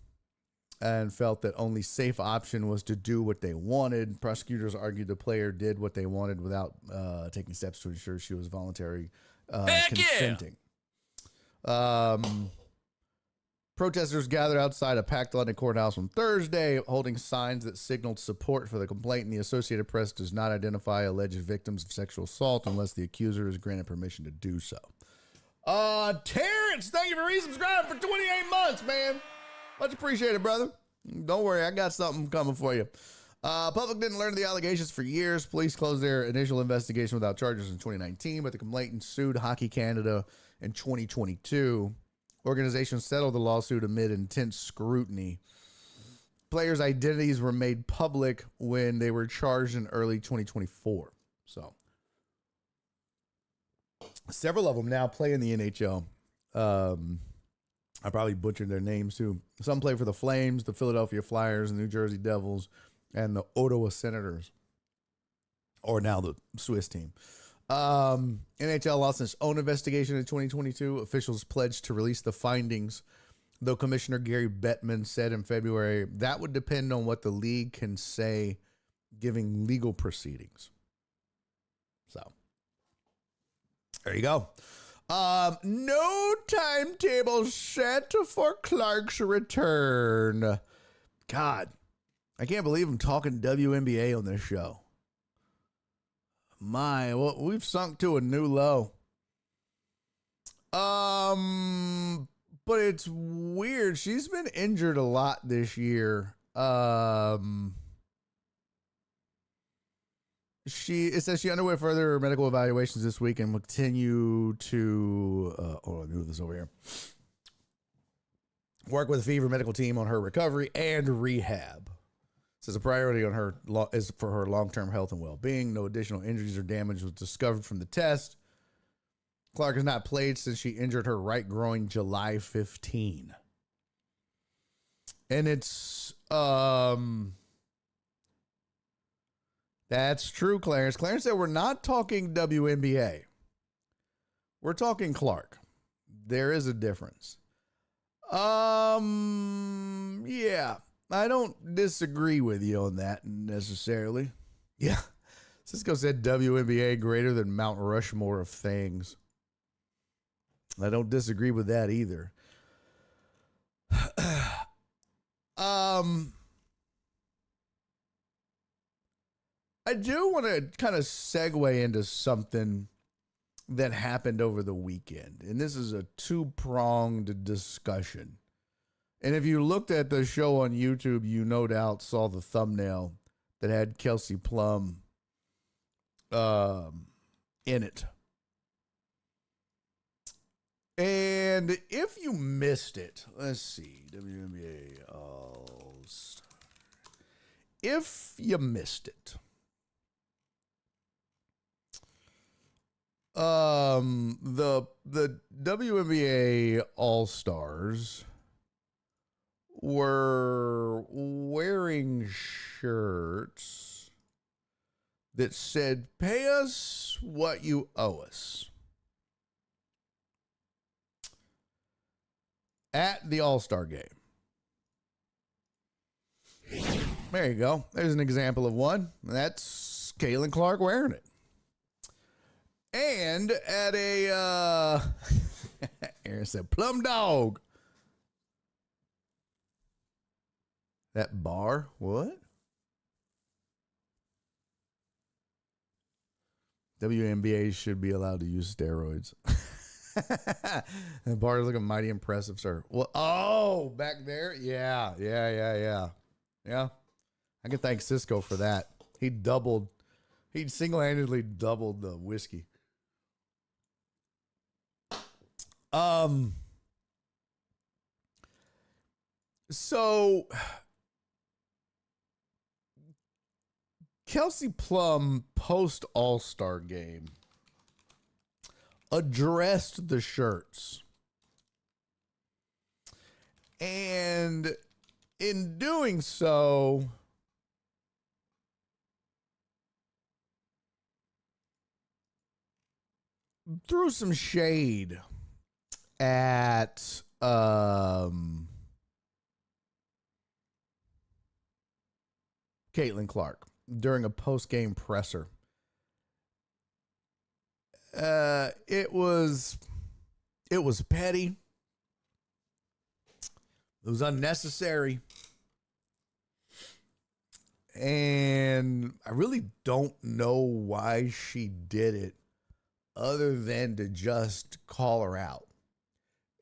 and felt that only safe option was to do what they wanted. Prosecutors argued the player did what they wanted without taking steps to ensure she was voluntarily consenting. Yeah. Protesters gathered outside a packed London courthouse on Thursday, holding signs that signaled support for the complaint. The Associated Press does not identify alleged victims of sexual assault unless the accuser is granted permission to do so. Terrence, thank you for resubscribing for 28 months, man. Much appreciated, brother. Don't worry, I got something coming for you. Public didn't learn of the allegations for years. Police closed their initial investigation without charges in 2019, but the complainant sued Hockey Canada in 2022. Organizations settled the lawsuit amid intense scrutiny. Players' identities were made public when they were charged in early 2024. So, several of them now play in the NHL. I probably butchered their names too. Some play for the Flames, the Philadelphia Flyers, the New Jersey Devils, and the Ottawa Senators, or now the Swiss team. NHL lost its own investigation in 2022. Officials pledged to release the findings Though Commissioner Gary Bettman said in February that would depend on what the league can say, giving legal proceedings. So there you go. No timetable set for Clark's return. God, I can't believe I'm talking WNBA on this show. Well, we've sunk to a new low. But it's weird. She's been injured a lot this year. It says she underwent further medical evaluations this week and will continue to hold on, move this over here. Work with the Fever medical team on her recovery and rehab. It says a priority on her is for her long-term health and well-being. No additional injuries or damage was discovered from the test. Clark has not played since she injured her right groin July 15. And it's that's true, Clarence. Clarence said we're not talking WNBA. We're talking Clark. There is a difference. Yeah. I don't disagree with you on that necessarily. Yeah. Cisco said WNBA greater than Mount Rushmore of things. I don't disagree with that either. I do want to kind of segue into something that happened over the weekend. And this is a two-pronged discussion. And if you looked at the show on YouTube, you no doubt saw the thumbnail that had Kelsey Plum in it. And if you missed it, let's see, WNBA All-Star. If you missed it, the WNBA All-Stars were wearing shirts that said, "Pay us what you owe us," at the All-Star game. There you go. There's an example of one. That's Caitlin Clark wearing it. And at a, Aaron said, Plum Dog. That bar? What? WNBA should be allowed to use steroids. That bar is looking mighty impressive, sir. Well, oh, back there? Yeah. I can thank Cisco for that. He single-handedly doubled the whiskey. So Kelsey Plum post All-Star game addressed the shirts. And in doing so, threw some shade at Caitlin Clark during a post-game presser. It was petty. It was unnecessary. And I really don't know why she did it other than to just call her out.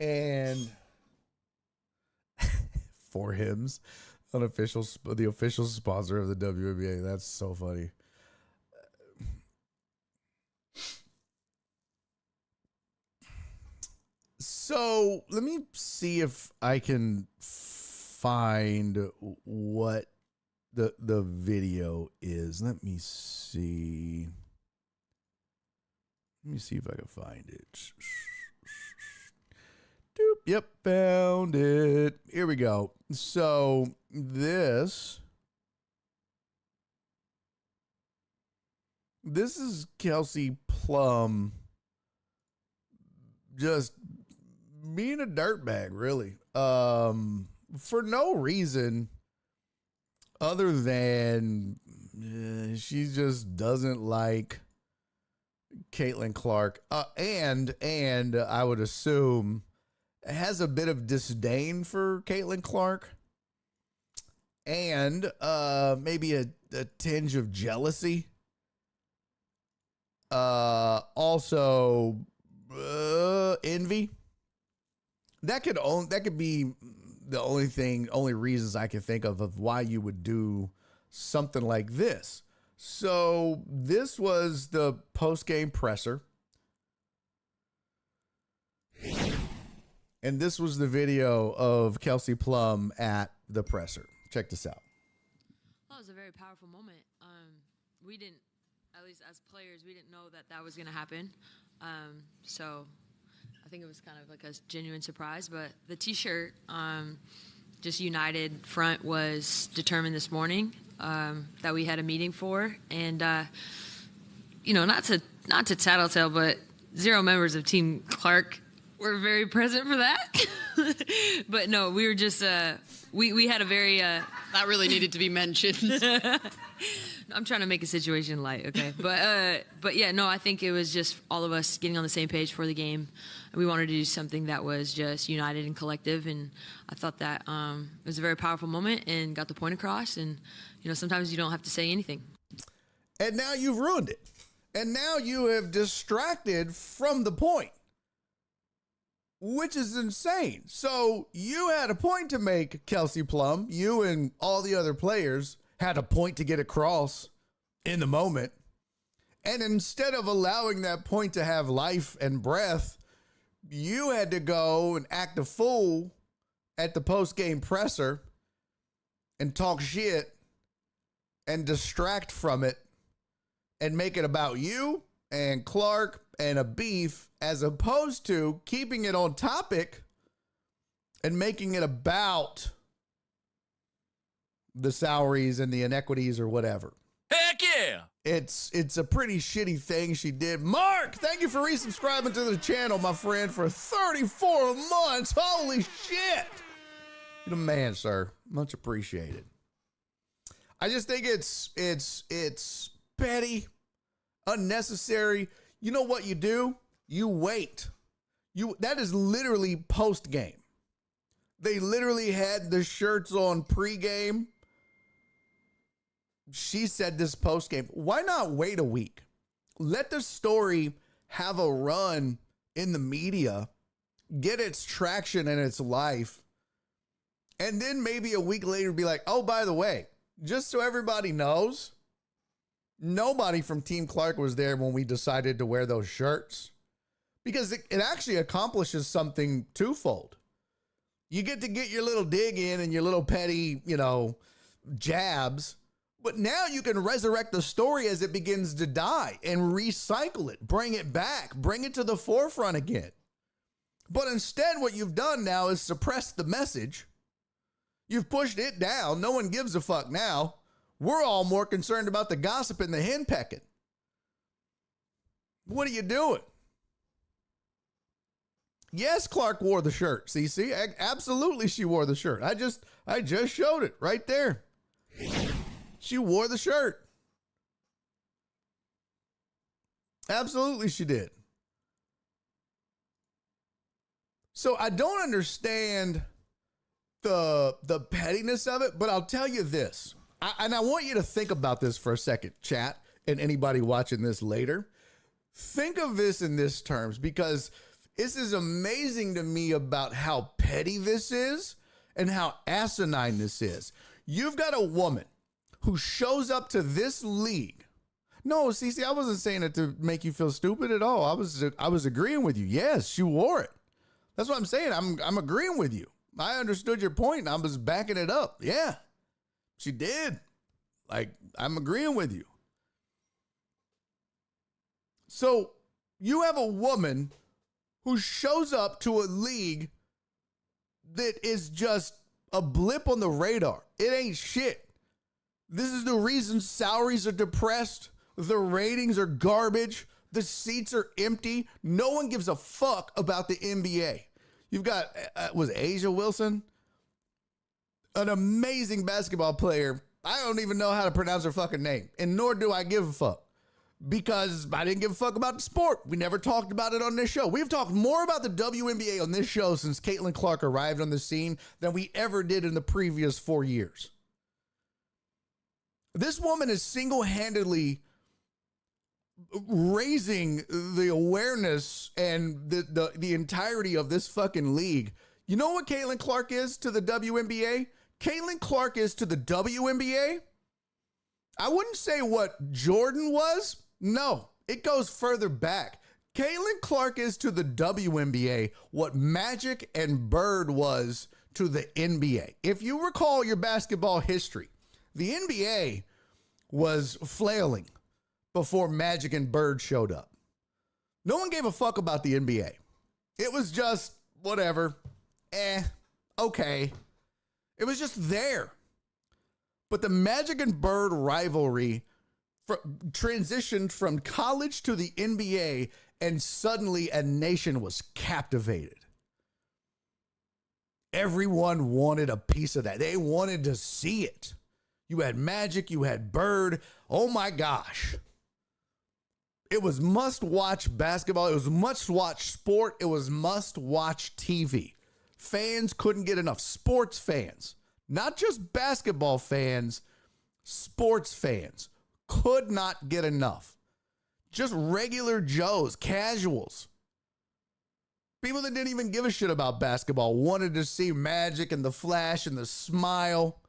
And For Hims, the official sponsor of the WNBA. That's so funny. So let me see if I can find what the video is. Let me see. Let me see if I can find it. Doop, yep, found it. Here we go. So this is Kelsey Plum just being a dirtbag, really. For no reason other than she just doesn't like Caitlin Clark, and I would assume has a bit of disdain for Caitlin Clark, and maybe a tinge of jealousy. Also, envy. That could be the only reasons I can think of why you would do something like this. So this was the post-game presser. And this was the video of Kelsey Plum at the presser. Check this out. Well, it was a very powerful moment. We didn't, at least as players, we didn't know that was going to happen. So I think it was kind of like a genuine surprise. But the T-shirt, just United front, was determined this morning that we had a meeting for. And, not to tattletale, but 0 members of Team Clark were very present for that. But no, we were just, we had a very... that really needed to be mentioned. I'm trying to make a situation light, okay? But yeah, no, I think it was just all of us getting on the same page for the game. We wanted to do something that was just united and collective, and I thought that it was a very powerful moment and got the point across. And, sometimes you don't have to say anything. And now you've ruined it. And now you have distracted from the point, which is insane. So you had a point to make, Kelsey Plum. You and all the other players had a point to get across in the moment. And instead of allowing that point to have life and breath, you had to go and act a fool at the post-game presser and talk shit and distract from it and make it about you and Clark and a beef, as opposed to keeping it on topic and making it about the salaries and the inequities or whatever. Heck yeah! It's a pretty shitty thing she did. Mark, thank you for resubscribing to the channel, my friend, for 34 months. Holy shit! You're the man, sir. Much appreciated. I just think it's petty, unnecessary. You know what you do? You wait. That is literally post game. They literally had the shirts on pregame. She said this post game. Why not wait a week? Let the story have a run in the media, get its traction and its life, and then maybe a week later be like, oh, by the way, just so everybody knows, nobody from Team Clark was there when we decided to wear those shirts, because it actually accomplishes something twofold. You get to get your little dig in and your little petty, jabs, but now you can resurrect the story as it begins to die and recycle it, bring it back, bring it to the forefront again. But instead, what you've done now is suppress the message. You've pushed it down. No one gives a fuck now. We're all more concerned about the gossip and the henpecking. What are you doing? Yes, Clark wore the shirt. CC, absolutely, she wore the shirt. I just showed it right there. She wore the shirt. Absolutely, she did. So I don't understand the pettiness of it, but I'll tell you this. And I want you to think about this for a second, chat, and anybody watching this later. Think of this in this terms, because this is amazing to me about how petty this is and how asinine this is. You've got a woman who shows up to this league. No, Cece, I wasn't saying it to make you feel stupid at all. I was agreeing with you. Yes, she wore it. That's what I'm saying. I'm agreeing with you. I understood your point and I was backing it up. Yeah, she did. Like, I'm agreeing with you. So you have a woman who shows up to a league that is just a blip on the radar. It ain't shit. This is the reason salaries are depressed. The ratings are garbage. The seats are empty. No one gives a fuck about the NBA. You've got, was Asia Wilson? An amazing basketball player. I don't even know how to pronounce her fucking name, and nor do I give a fuck, because I didn't give a fuck about the sport. We never talked about it on this show. We've talked more about the WNBA on this show since Caitlin Clark arrived on the scene than we ever did in the previous 4 years. This woman is single-handedly raising the awareness and the entirety of this fucking league. You know what Caitlin Clark is to the WNBA? Caitlin Clark is to the WNBA. I wouldn't say what Jordan was. No, it goes further back. Caitlin Clark is to the WNBA what Magic and Bird was to the NBA. If you recall your basketball history, the NBA was flailing before Magic and Bird showed up. No one gave a fuck about the NBA. It was just whatever. Okay. It was just there. But the Magic and Bird rivalry transitioned from college to the NBA, and suddenly a nation was captivated. Everyone wanted a piece of that. They wanted to see it. You had Magic, you had Bird. Oh my gosh. It was must-watch basketball. It was must-watch sport. It was must-watch TV. Fans couldn't get enough. Sports fans, not just basketball fans, sports fans could not get enough. Just regular Joes, casuals. People that didn't even give a shit about basketball wanted to see Magic and the Flash and the smile,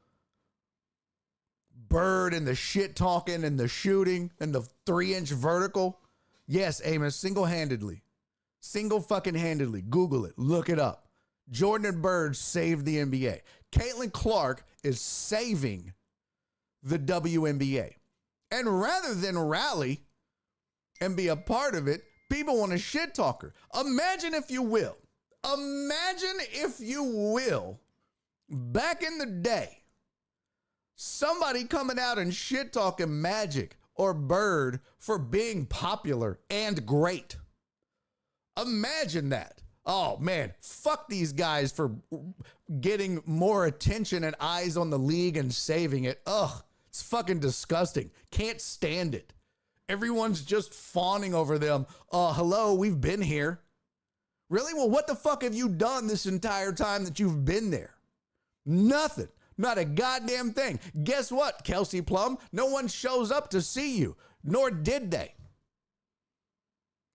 Bird and the shit talking and the shooting and the 3-inch vertical. Yes, Amos, single-handedly. Single fucking handedly. Google it. Look it up. Jordan and Bird saved the NBA. Caitlin Clark is saving the WNBA. And rather than rally and be a part of it, people want to shit talk her. Imagine if you will, back in the day, somebody coming out and shit talking Magic or Bird for being popular and great. Imagine that. Oh man, fuck these guys for getting more attention and eyes on the league and saving it. Ugh, it's fucking disgusting. Can't stand it. Everyone's just fawning over them. Hello, we've been here. Really? Well, what the fuck have you done this entire time that you've been there? Nothing. Not a goddamn thing. Guess what, Kelsey Plum? No one shows up to see you, nor did they.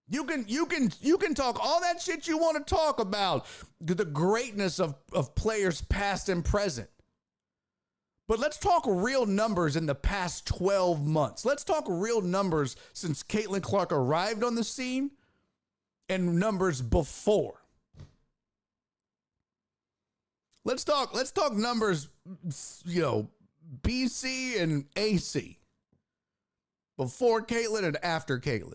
You can talk all that shit you want to talk about, the greatness of players past and present. But let's talk real numbers in the past 12 months. Let's talk real numbers since Caitlin Clark arrived on the scene and numbers before. Let's talk numbers, BC and AC. Before Caitlin and after Caitlin.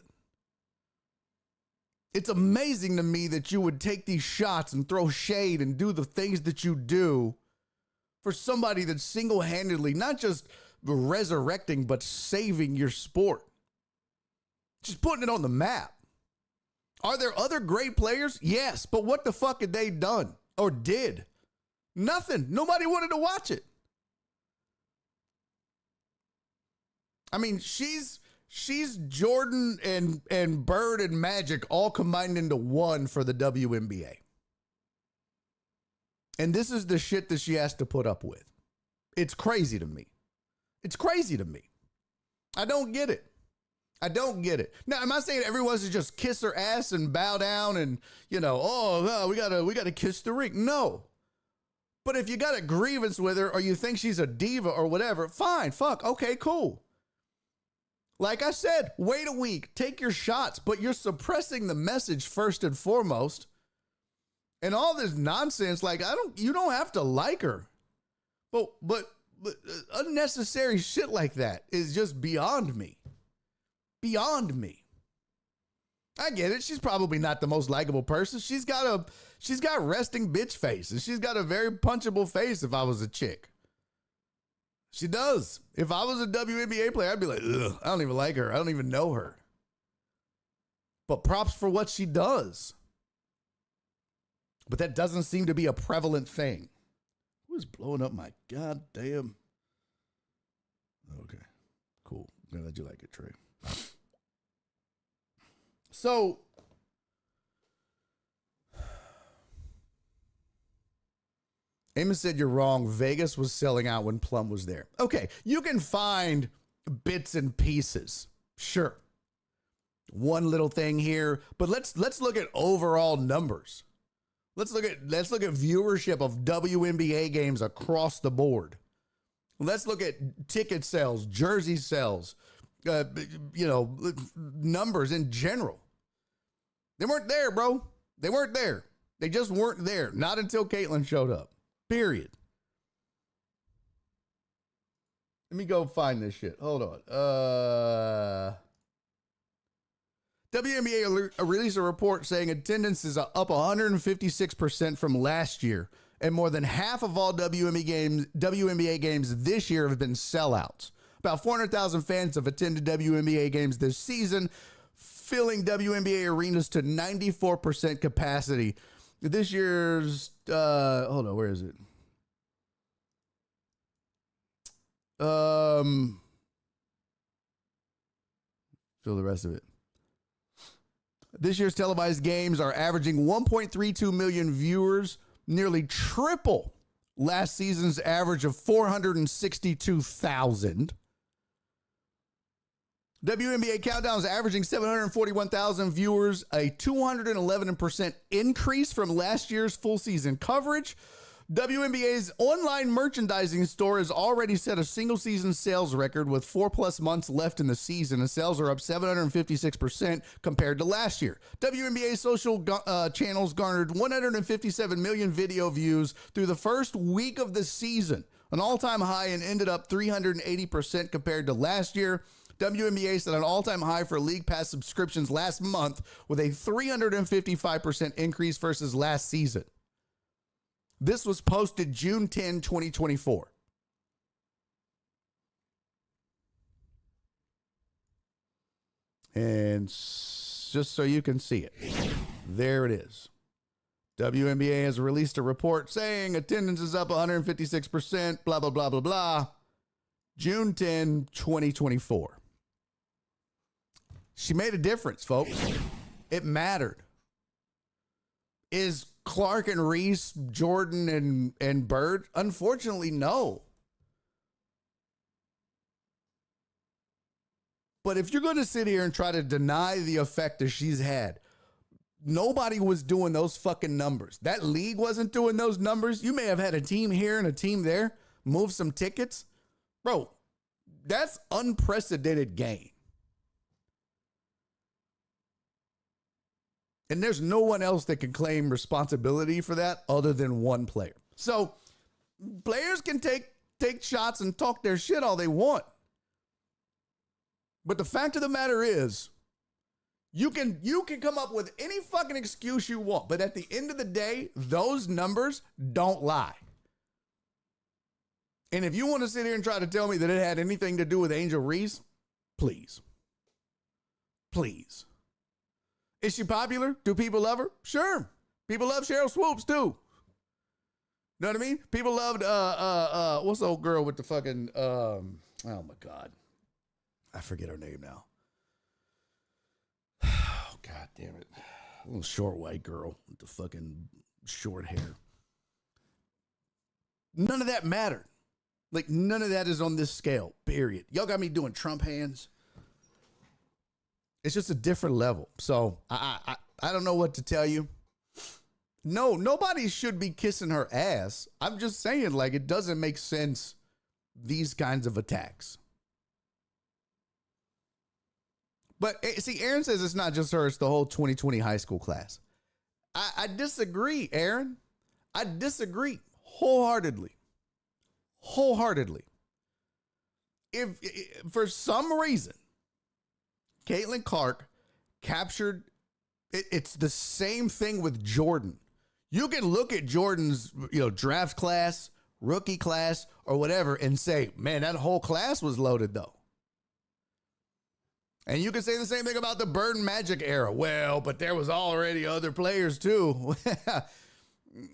It's amazing to me that you would take these shots and throw shade and do the things that you do for somebody that's single-handedly not just resurrecting, but saving your sport. Just putting it on the map. Are there other great players? Yes, but what the fuck had they done or did? Nothing. Nobody wanted to watch it. I mean, she's Jordan and Bird and Magic all combined into one for the WNBA. And this is the shit that she has to put up with. It's crazy to me. It's crazy to me. I don't get it. I don't get it. Now, am I saying everyone should just kiss her ass and bow down and, we gotta kiss the ring? No. But if you got a grievance with her or you think she's a diva or whatever, fine, fuck, okay, cool. Like I said, wait a week, take your shots, but you're suppressing the message first and foremost. And all this nonsense, you don't have to like her. But unnecessary shit like that is just beyond me. Beyond me. I get it. She's probably not the most likable person. She's got resting bitch face, and she's got a very punchable face if I was a chick. She does. If I was a WNBA player, I'd be like, ugh, I don't even like her. I don't even know her. But props for what she does. But that doesn't seem to be a prevalent thing. Who is blowing up my goddamn? Okay, cool. I'm glad you like it, Trey. So, Amos said you're wrong. Vegas was selling out when Plum was there. Okay, you can find bits and pieces. Sure. One little thing here, but let's look at overall numbers. Let's look at viewership of WNBA games across the board. Let's look at ticket sales, jersey sales, numbers in general. They weren't there, bro. They weren't there. They just weren't there. Not until Caitlyn showed up. Period. Let me go find this shit. Hold on. WNBA released a report saying attendance is up 156% from last year, and more than half of all WNBA games this year have been sellouts. About 400,000 fans have attended WNBA games this season, filling WNBA arenas to 94% capacity. This year's, hold on, where is it? Fill the rest of it. This year's televised games are averaging 1.32 million viewers, nearly triple last season's average of 462,000. WNBA Countdown is averaging 741,000 viewers, a 211% increase from last year's full season coverage. WNBA's online merchandising store has already set a single season sales record with 4+ months left in the season, and sales are up 756% compared to last year. WNBA social channels garnered 157 million video views through the first week of the season, an all-time high, and ended up 380% compared to last year. WNBA set an all-time high for League Pass subscriptions last month with a 355% increase versus last season. This was posted June 10, 2024. And just so you can see it, there it is. WNBA has released a report saying attendance is up 156%, blah, blah, blah, blah, blah. June 10, 2024. She made a difference, folks. It mattered. Is Clark and Reese, Jordan and Bird? Unfortunately, no. But if you're going to sit here and try to deny the effect that she's had, nobody was doing those fucking numbers. That league wasn't doing those numbers. You may have had a team here and a team there, move some tickets. Bro, that's unprecedented gain. And there's no one else that can claim responsibility for that other than one player. So players can take shots and talk their shit all they want. But the fact of the matter is, you can come up with any fucking excuse you want. But at the end of the day, those numbers don't lie. And if you want to sit here and try to tell me that it had anything to do with Angel Reese, please. Please. Is she popular? Do people love her? Sure. People love Cheryl Swoops too. Know what I mean? People loved what's the old girl with the fucking oh my God. I forget her name now. Oh, God damn it. A little short white girl with the fucking short hair. None of that mattered. Like, none of that is on this scale, period. Y'all got me doing Trump hands. It's just a different level. So I don't know what to tell you. No, nobody should be kissing her ass. I'm just saying, like, it doesn't make sense, these kinds of attacks. But see, Aaron says it's not just her, it's the whole 2020 high school class. I disagree, Aaron. I disagree wholeheartedly. Wholeheartedly. If for some reason Caitlin Clark captured it's the same thing with Jordan. You can look at Jordan's, draft class, rookie class, or whatever, and say, man, that whole class was loaded though. And you can say the same thing about the Bird and Magic era. Well, but there was already other players too.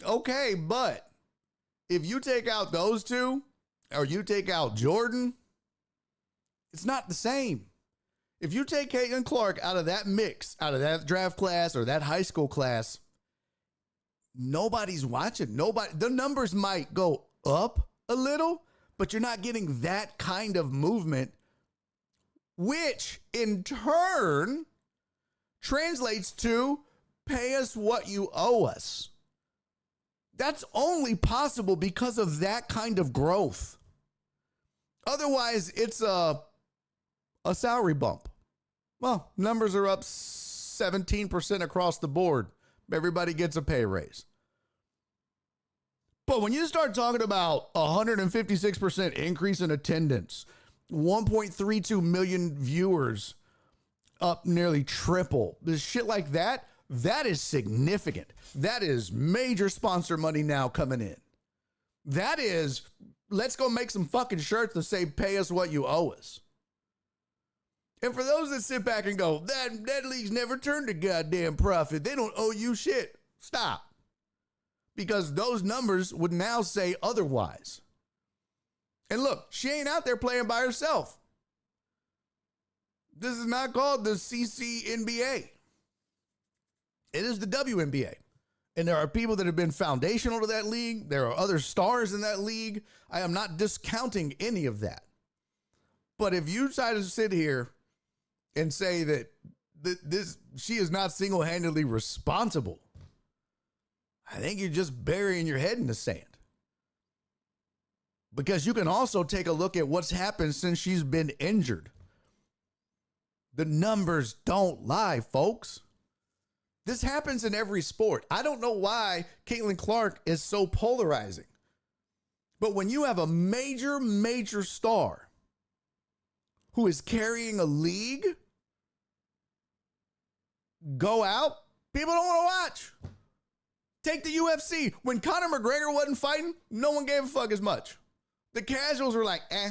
Okay, but if you take out those two or you take out Jordan, it's not the same. If you take Caitlin Clark out of that mix, out of that draft class or that high school class, nobody's watching. The numbers might go up a little, but you're not getting that kind of movement, which in turn translates to pay us what you owe us. That's only possible because of that kind of growth. Otherwise, it's a salary bump. Well, numbers are up 17% across the board. Everybody gets a pay raise. But when you start talking about 156% increase in attendance, 1.32 million viewers, up nearly triple, this shit like that, that is significant. That is major sponsor money now coming in. That is, let's go make some fucking shirts that say, pay us what you owe us. And for those that sit back and go, that league's never turned a goddamn profit. They don't owe you shit. Stop. Because those numbers would now say otherwise. And look, she ain't out there playing by herself. This is not called the CCNBA. It is the WNBA. And there are people that have been foundational to that league. There are other stars in that league. I am not discounting any of that. But if you try to sit here and say that she is not single-handedly responsible, I think you're just burying your head in the sand. Because you can also take a look at what's happened since she's been injured. The numbers don't lie, folks. This happens in every sport. I don't know why Caitlin Clark is so polarizing. But when you have a major, major star who is carrying a league go out, people don't want to watch. Take the UFC. When Conor McGregor wasn't fighting, no one gave a fuck as much. The casuals were like, eh.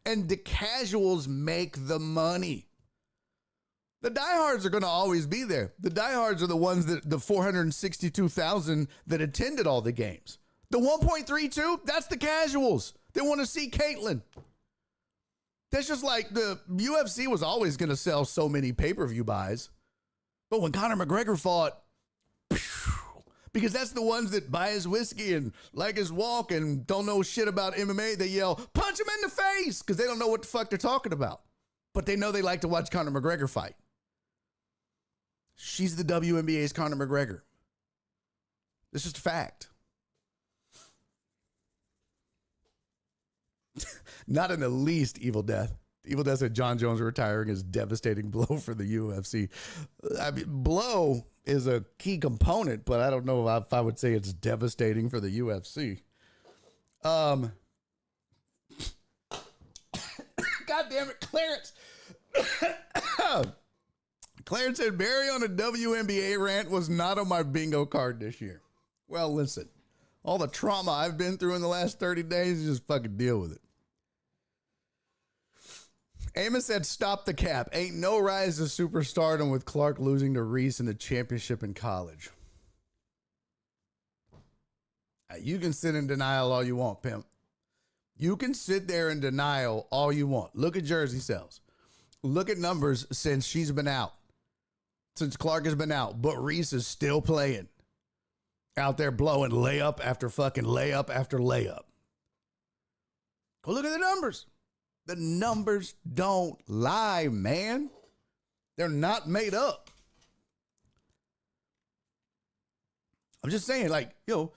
And the casuals make the money. The diehards are going to always be there. The diehards are the ones that the 462,000 that attended all the games. The 1.32, that's the casuals. They want to see Caitlin. That's just like the UFC was always going to sell so many pay-per-view buys. But when Conor McGregor fought, because that's the ones that buy his whiskey and like his walk and don't know shit about MMA, they yell, punch him in the face, because they don't know what the fuck they're talking about. But they know they like to watch Conor McGregor fight. She's the WNBA's Conor McGregor. It's just a fact. Not in the least Evil Death. Evil Death said John Jones retiring is a devastating blow for the UFC. I mean, blow is a key component, but I don't know if I would say it's devastating for the UFC. God damn it, Clarence. Clarence said Barry on a WNBA rant was not on my bingo card this year. Well, listen, all the trauma I've been through in the last 30 days, just fucking deal with it. Amos said, stop the cap. Ain't no rise to superstardom with Clark losing to Reese in the championship in college. You can sit in denial all you want, pimp. You can sit there in denial all you want. Look at jersey sales. Look at numbers since she's been out. Since Clark has been out. But Reese is still playing. Out there blowing layup after fucking layup after layup. Go look at the numbers. The numbers don't lie, man. They're not made up. I'm just saying, like, Conor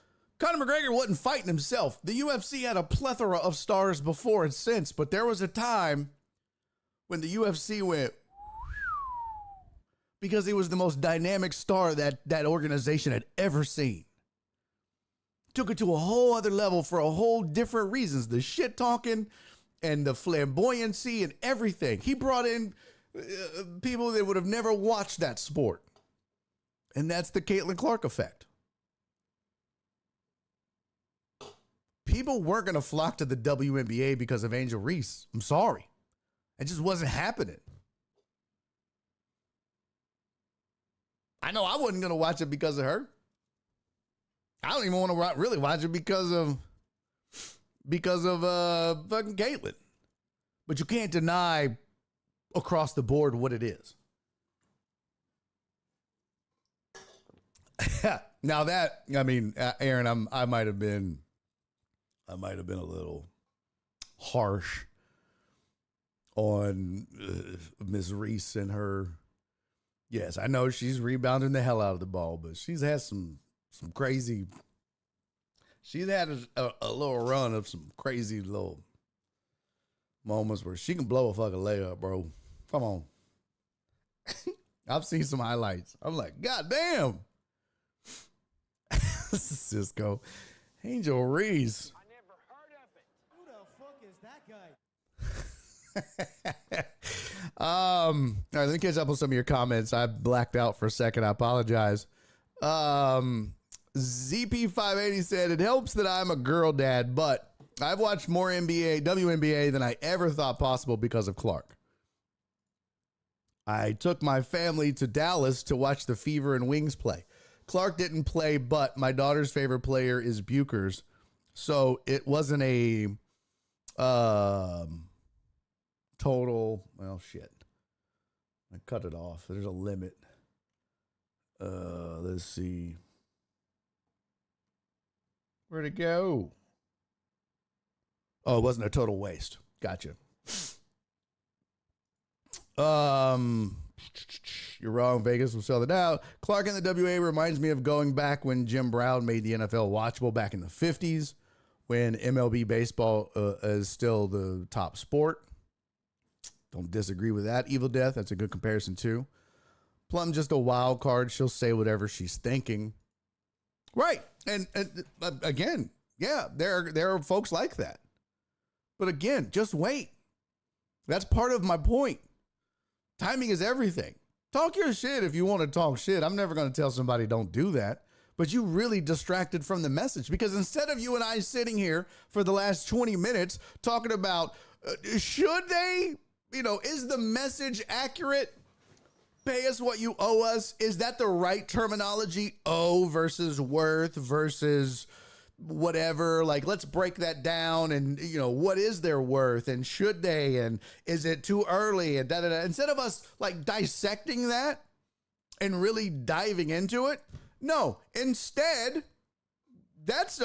McGregor wasn't fighting himself. The UFC had a plethora of stars before and since, but there was a time when the UFC went because he was the most dynamic star that organization had ever seen. Took it to a whole other level for a whole different reasons. The shit talking and the flamboyancy and everything. He brought in people that would have never watched that sport. And that's the Caitlin Clark effect. People weren't going to flock to the WNBA because of Angel Reese. I'm sorry. It just wasn't happening. I know I wasn't going to watch it because of her. I don't even want to really watch it because of fucking Caitlyn. But you can't deny across the board what it is. Now that, I mean, Aaron, I might have been a little harsh on Miss Reese and her. Yes, I know she's rebounding the hell out of the ball, but she's had some crazy. She's had a little run of some crazy little moments where she can blow a fucking layup, bro. Come on. I've seen some highlights. I'm like, God damn. Cisco. Angel Reese. I never heard of it. Who the fuck is that guy? All right, let me catch up on some of your comments. I blacked out for a second. I apologize. ZP580 said, it helps that I'm a girl dad, but I've watched more WNBA than I ever thought possible because of Clark. I took my family to Dallas to watch the Fever and Wings play. Clark didn't play, but my daughter's favorite player is Buchers. So it wasn't a total, well, shit. I cut it off. There's a limit. Let's see. Where'd it go? Oh, it wasn't a total waste. Gotcha. You're wrong. Vegas will sell it out. Clark in the WA reminds me of going back when Jim Brown made the NFL watchable back in the 50s, when MLB baseball is still the top sport. Don't disagree with that. Evil Death, that's a good comparison too. Plum just a wild card. She'll say whatever she's thinking. Right. And again, yeah, there are folks like that. But again, just wait. That's part of my point. Timing is everything. Talk your shit if you want to talk shit. I'm never going to tell somebody don't do that. But you really distracted from the message, because instead of you and I sitting here for the last 20 minutes talking about should they, is the message accurate? Pay us what you owe us. Is that the right terminology? Owe versus worth versus whatever. Like, let's break that down. And, what is their worth? And should they? And is it too early? And da-da-da. Instead of us like dissecting that and really diving into it. No, instead, that's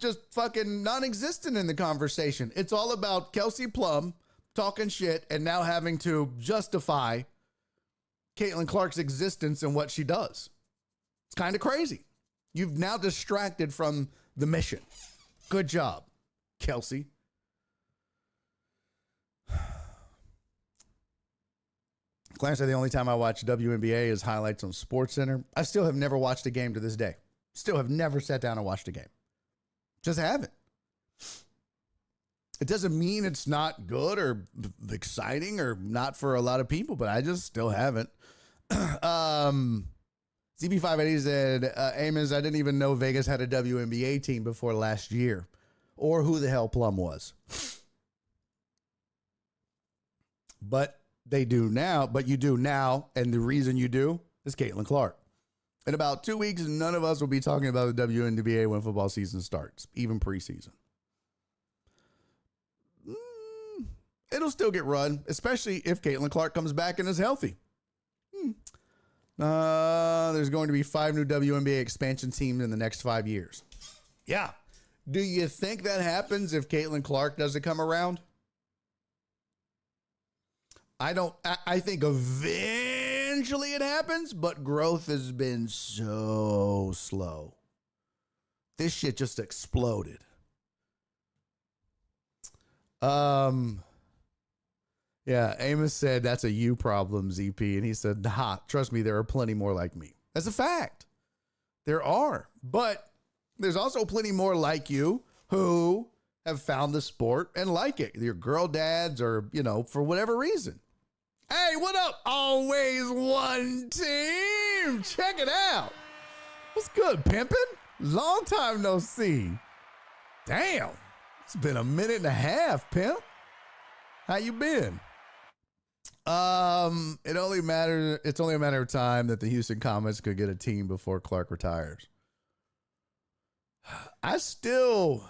just fucking non-existent in the conversation. It's all about Kelsey Plum talking shit and now having to justify Caitlin Clark's existence and what she does. It's kind of crazy. You've now distracted from the mission. Good job, Kelsey. Clarence said the only time I watch WNBA is highlights on SportsCenter. I still have never watched a game to this day. Still have never sat down and watched a game. Just haven't. It doesn't mean it's not good or exciting or not for a lot of people, but I just still haven't. CB580 said, Amos, I didn't even know Vegas had a WNBA team before last year, or who the hell Plum was. But they do now, but you do now, and the reason you do is Caitlin Clark. In about 2 weeks, none of us will be talking about the WNBA when football season starts, even preseason. It'll still get run, especially if Caitlin Clark comes back and is healthy. There's going to be 5 new WNBA expansion teams in the next 5 years. Yeah. Do you think that happens if Caitlin Clark doesn't come around? I think eventually it happens, but growth has been so slow. This shit just exploded. Yeah, Amos said that's a you problem, ZP. And he said, nah, trust me, there are plenty more like me. That's a fact. There are. But there's also plenty more like you who have found the sport and like it. Your girl dads or, for whatever reason. Hey, what up? Always one team. Check it out. What's good, pimpin'? Long time no see. Damn. It's been a minute and a half, pimp. How you been? It's only a matter of time that the Houston Comets could get a team before Clark retires. I'm still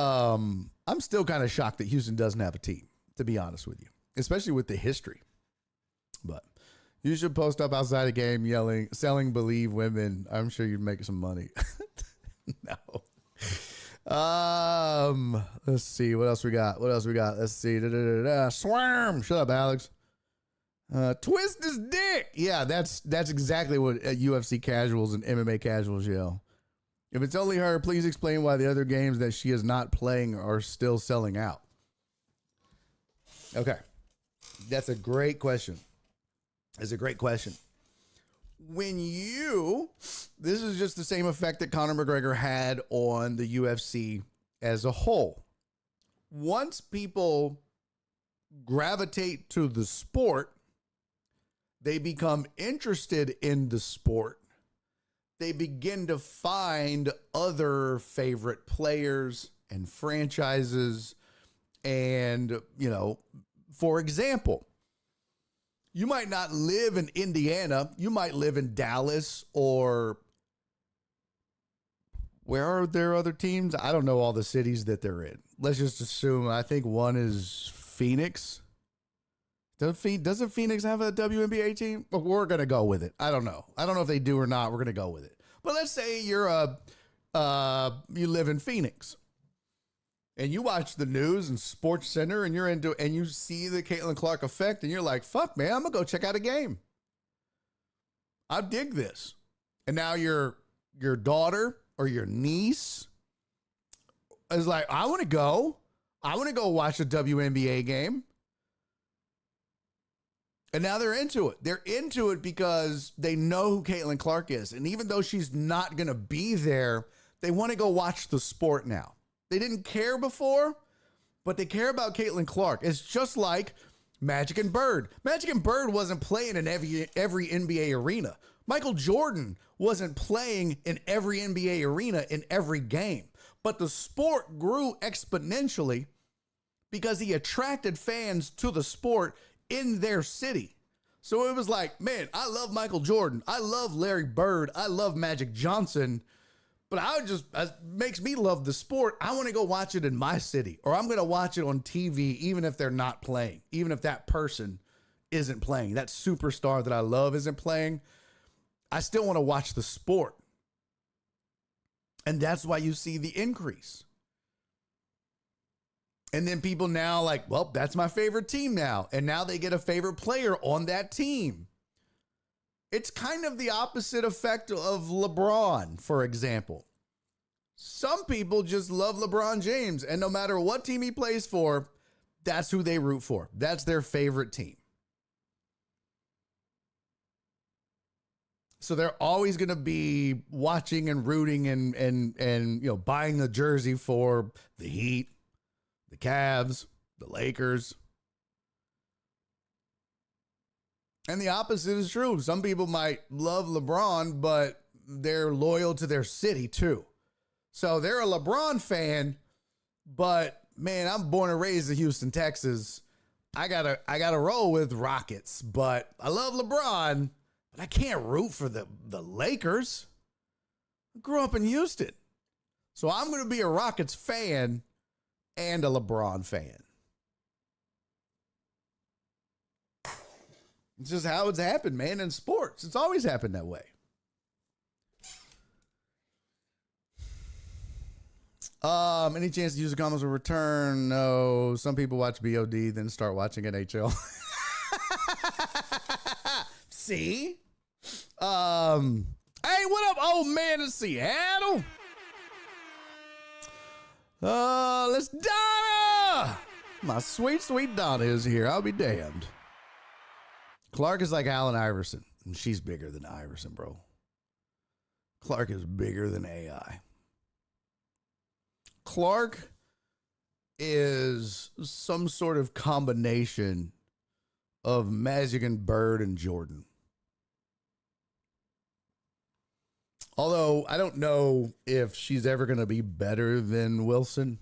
kind of shocked that Houston doesn't have a team, to be honest with you, especially with the history. But you should post up outside the game yelling, selling Believe women. I'm sure you'd make some money. No. Let's see what else we got. Let's see. Swarm. Shut up, Alex. Twist his dick. Yeah, that's exactly what UFC casuals and MMA casuals yell. If it's only her, please explain why the other games that she is not playing are still selling out. Okay. That's a great question. This is just the same effect that Conor McGregor had on the UFC as a whole. Once people gravitate to the sport, they become interested in the sport. They begin to find other favorite players and franchises. And, for example, you might not live in Indiana. You might live in Dallas, or where are there other teams? I don't know all the cities that they're in. Let's just assume, I think one is Phoenix. Doesn't Phoenix have a WNBA team? But we're going to go with it. I don't know if they do or not. We're going to go with it. But let's say you live in Phoenix and you watch the news and Sports Center and you see the Caitlin Clark effect and you're like, fuck, man, I'm going to go check out a game. I dig this. And now your daughter or your niece is like, I want to go watch a WNBA game. And now they're into it. They're into it because they know who Caitlin Clark is. And even though she's not going to be there, they want to go watch the sport now. They didn't care before, but they care about Caitlin Clark. It's just like Magic and Bird. Magic and Bird wasn't playing in every NBA arena. Michael Jordan wasn't playing in every NBA arena in every game. But the sport grew exponentially because he attracted fans to the sport in their city. So it was like, man, I love Michael Jordan. I love Larry Bird. I love Magic Johnson. But it makes me love the sport. I want to go watch it in my city, or I'm going to watch it on TV, even if they're not playing, even if that person isn't playing, that superstar that I love isn't playing. I still want to watch the sport. And that's why you see the increase. And then people now like, well, that's my favorite team now. And now they get a favorite player on that team. It's kind of the opposite effect of LeBron, for example. Some people just love LeBron James, and no matter what team he plays for, that's who they root for. That's their favorite team. So they're always going to be watching and rooting and buying a jersey for the Heat, the Cavs, the Lakers. And the opposite is true. Some people might love LeBron, but they're loyal to their city too. So they're a LeBron fan, but man, I'm born and raised in Houston, Texas. I gotta roll with Rockets, but I love LeBron, but I can't root for the Lakers. I grew up in Houston. So I'm going to be a Rockets fan and a LeBron fan. It's just how it's happened, man, in sports. It's always happened that way. Any chance the user comments will return? No. Some people watch BOD, then start watching NHL. See? Hey, what up, old man in Seattle? Let's Donna. My sweet, sweet Donna is here. I'll be damned. Clark is like Allen Iverson, and she's bigger than Iverson, bro. Clark is bigger than AI. Clark is some sort of combination of Magic and Bird and Jordan. Although I don't know if she's ever going to be better than Wilson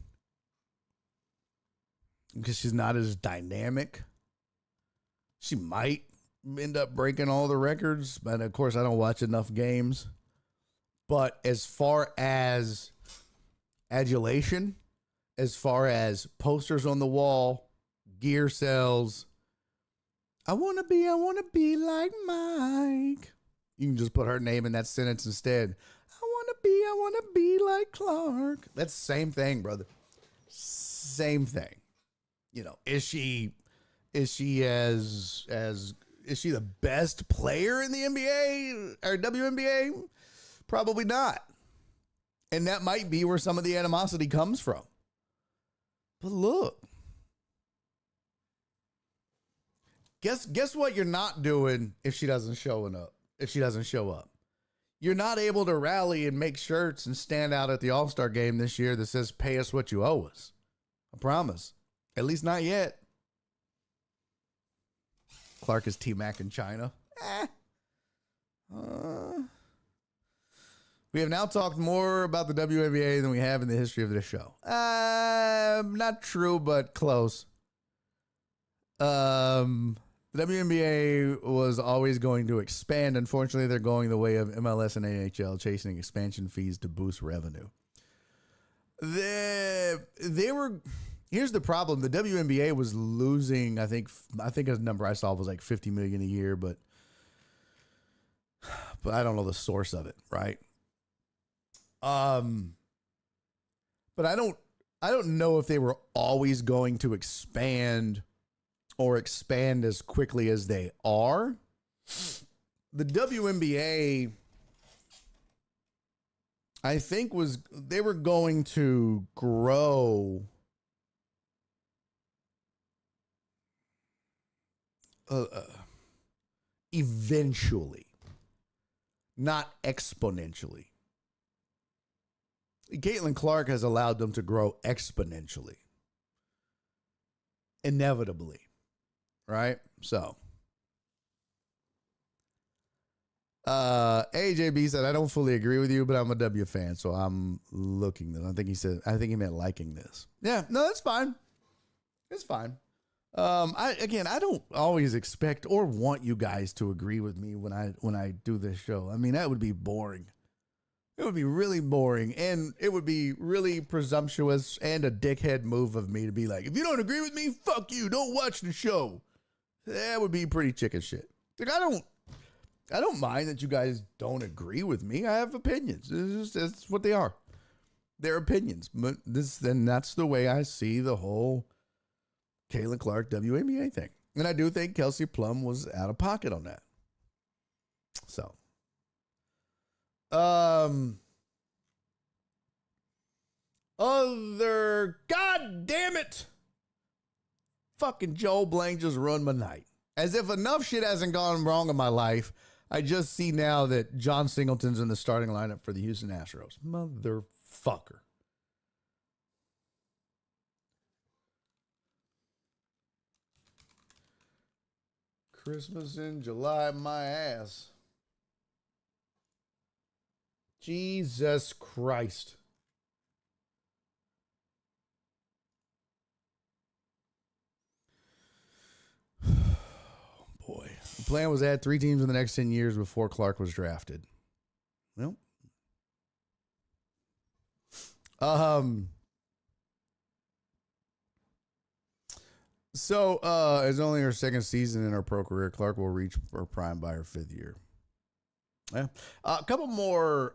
because she's not as dynamic. She might end up breaking all the records, but of course I don't watch enough games. But as far as adulation, as far as posters on the wall, gear sales, I want to be like Mike. You can just put her name in that sentence instead. I want to be like Clark. That's the same thing, brother. Same thing. You know, is she is she the best player in the NBA or WNBA? Probably not. And that might be where some of the animosity comes from. But look, guess what you're not doing if she doesn't show up. You're not able to rally and make shirts and stand out at the All-Star game this year that says pay us what you owe us. I promise. At least not yet. Clark is T-Mac in China. We have now talked more about the WNBA than we have in the history of this show. Not true, but close. The WNBA was always going to expand. Unfortunately, they're going the way of MLS and NHL, chasing expansion fees to boost revenue. Here's the problem. The WNBA was losing, I think a number I saw was like $50 million a year, but I don't know the source of it, right? But I don't know if they were always going to expand as quickly as they are. The WNBA, I think, they were going to grow eventually, not exponentially. Caitlin Clark has allowed them to grow exponentially, inevitably. Right? So, AJB said, I don't fully agree with you, but I'm a W fan, so I'm looking this. I think he meant liking this. Yeah, no, that's fine. It's fine. I don't always expect or want you guys to agree with me when I do this show. I mean, that would be boring. It would be really boring, and it would be really presumptuous and a dickhead move of me to be like, if you don't agree with me, fuck you, don't watch the show. That would be pretty chicken shit. Like, I don't mind that you guys don't agree with me. I have opinions. It's what they are. They're opinions. But that's the way I see the whole Caitlin Clark WNBA thing. And I do think Kelsey Plum was out of pocket on that. So, God damn it. Fucking Joel Blank just ruined my night. As if enough shit hasn't gone wrong in my life, I just see now that John Singleton's in the starting lineup for the Houston Astros. Motherfucker. Christmas in July, my ass. Jesus Christ. Boy, the plan was to add 3 teams in the next 10 years before Clark was drafted. Well, so it's only her second season in her pro career. Clark will reach her prime by her 5th year. Yeah, a couple more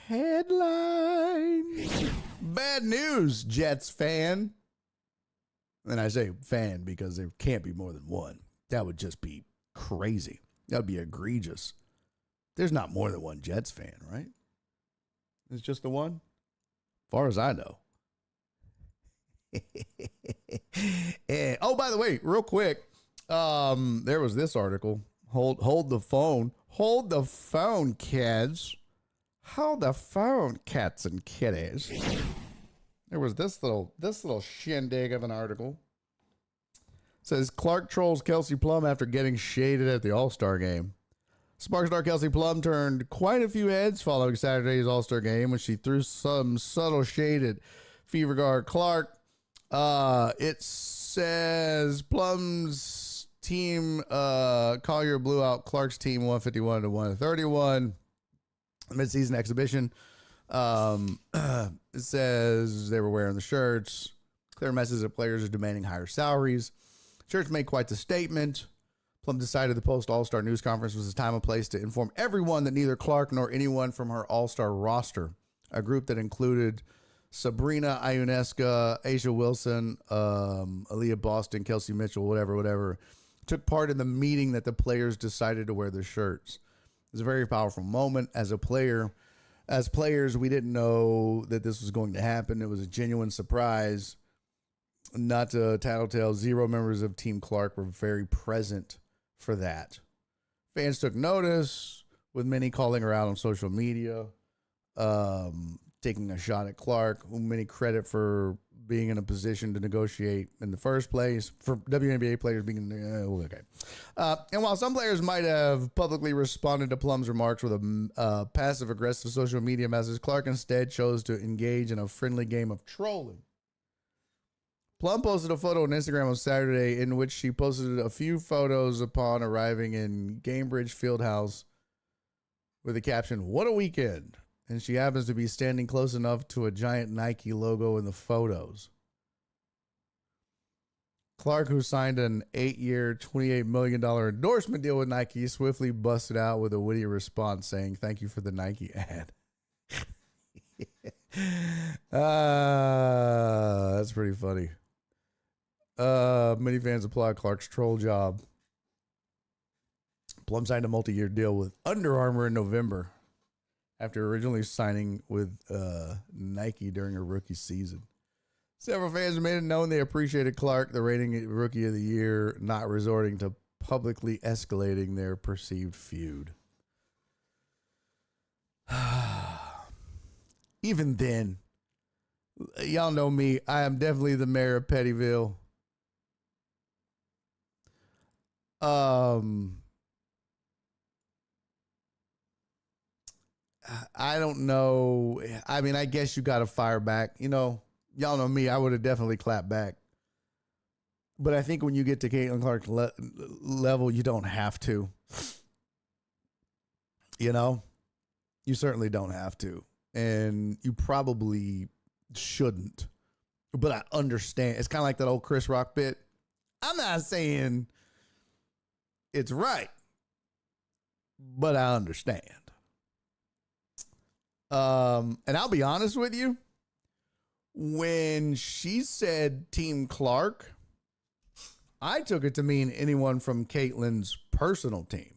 headlines. Bad news, Jets fan. And I say fan because there can't be more than one. That would just be crazy. That would be egregious. There's not more than one Jets fan, right? It's just the one? As far as I know. And, oh, by the way, real quick, there was this article. Hold the phone. Hold the phone, kids. Hold the phone, cats and kitties. There was this little shindig of an article. It says Clark trolls Kelsey Plum after getting shaded at the All-Star game. Spark star Kelsey Plum turned quite a few heads following Saturday's All-Star game when she threw some subtle shade at Fever guard Clark. It says Plum's team, Collier blew out Clark's team 151 to 131. Mid-season exhibition. It says they were wearing the shirts. Clear message that players are demanding higher salaries. Shirts made quite the statement. Plum decided the post-All-Star news conference was a time and place to inform everyone that neither Clark nor anyone from her All-Star roster, a group that included Sabrina Ionescu, Asia Wilson, Aaliyah Boston, Kelsey Mitchell, whatever, took part in the meeting that the players decided to wear the shirts. It was a very powerful moment. As players, we didn't know that this was going to happen. It was a genuine surprise. Not to tattletale, 0 members of Team Clark were very present for that. Fans took notice, with many calling her out on social media, taking a shot at Clark, who many credit for being in a position to negotiate in the first place, for WNBA players being okay. And while some players might have publicly responded to Plum's remarks with a passive-aggressive social media message, Clark instead chose to engage in a friendly game of trolling. Plum posted a photo on Instagram on Saturday in which she posted a few photos upon arriving in Cambridge Fieldhouse with the caption, "What a weekend." And she happens to be standing close enough to a giant Nike logo in the photos. Clark, who signed an 8-year, $28 million endorsement deal with Nike, swiftly busted out with a witty response saying, "Thank you for the Nike ad." That's pretty funny. Many fans applaud Clark's troll job. Plum signed a multi-year deal with Under Armour in November after originally signing with Nike during her rookie season. Several fans made it known they appreciated Clark, the reigning Rookie of the Year, not resorting to publicly escalating their perceived feud. Even then, y'all know me, I am definitely the mayor of Pettyville. I don't know. I mean, I guess you got to fire back. You know, y'all know me. I would have definitely clapped back. But I think when you get to Caitlin Clark's level, you don't have to. You know, you certainly don't have to. And you probably shouldn't. But I understand. It's kind of like that old Chris Rock bit. I'm not saying it's right, but I understand. And I'll be honest with you, when she said Team Clark, I took it to mean anyone from Caitlin's personal team.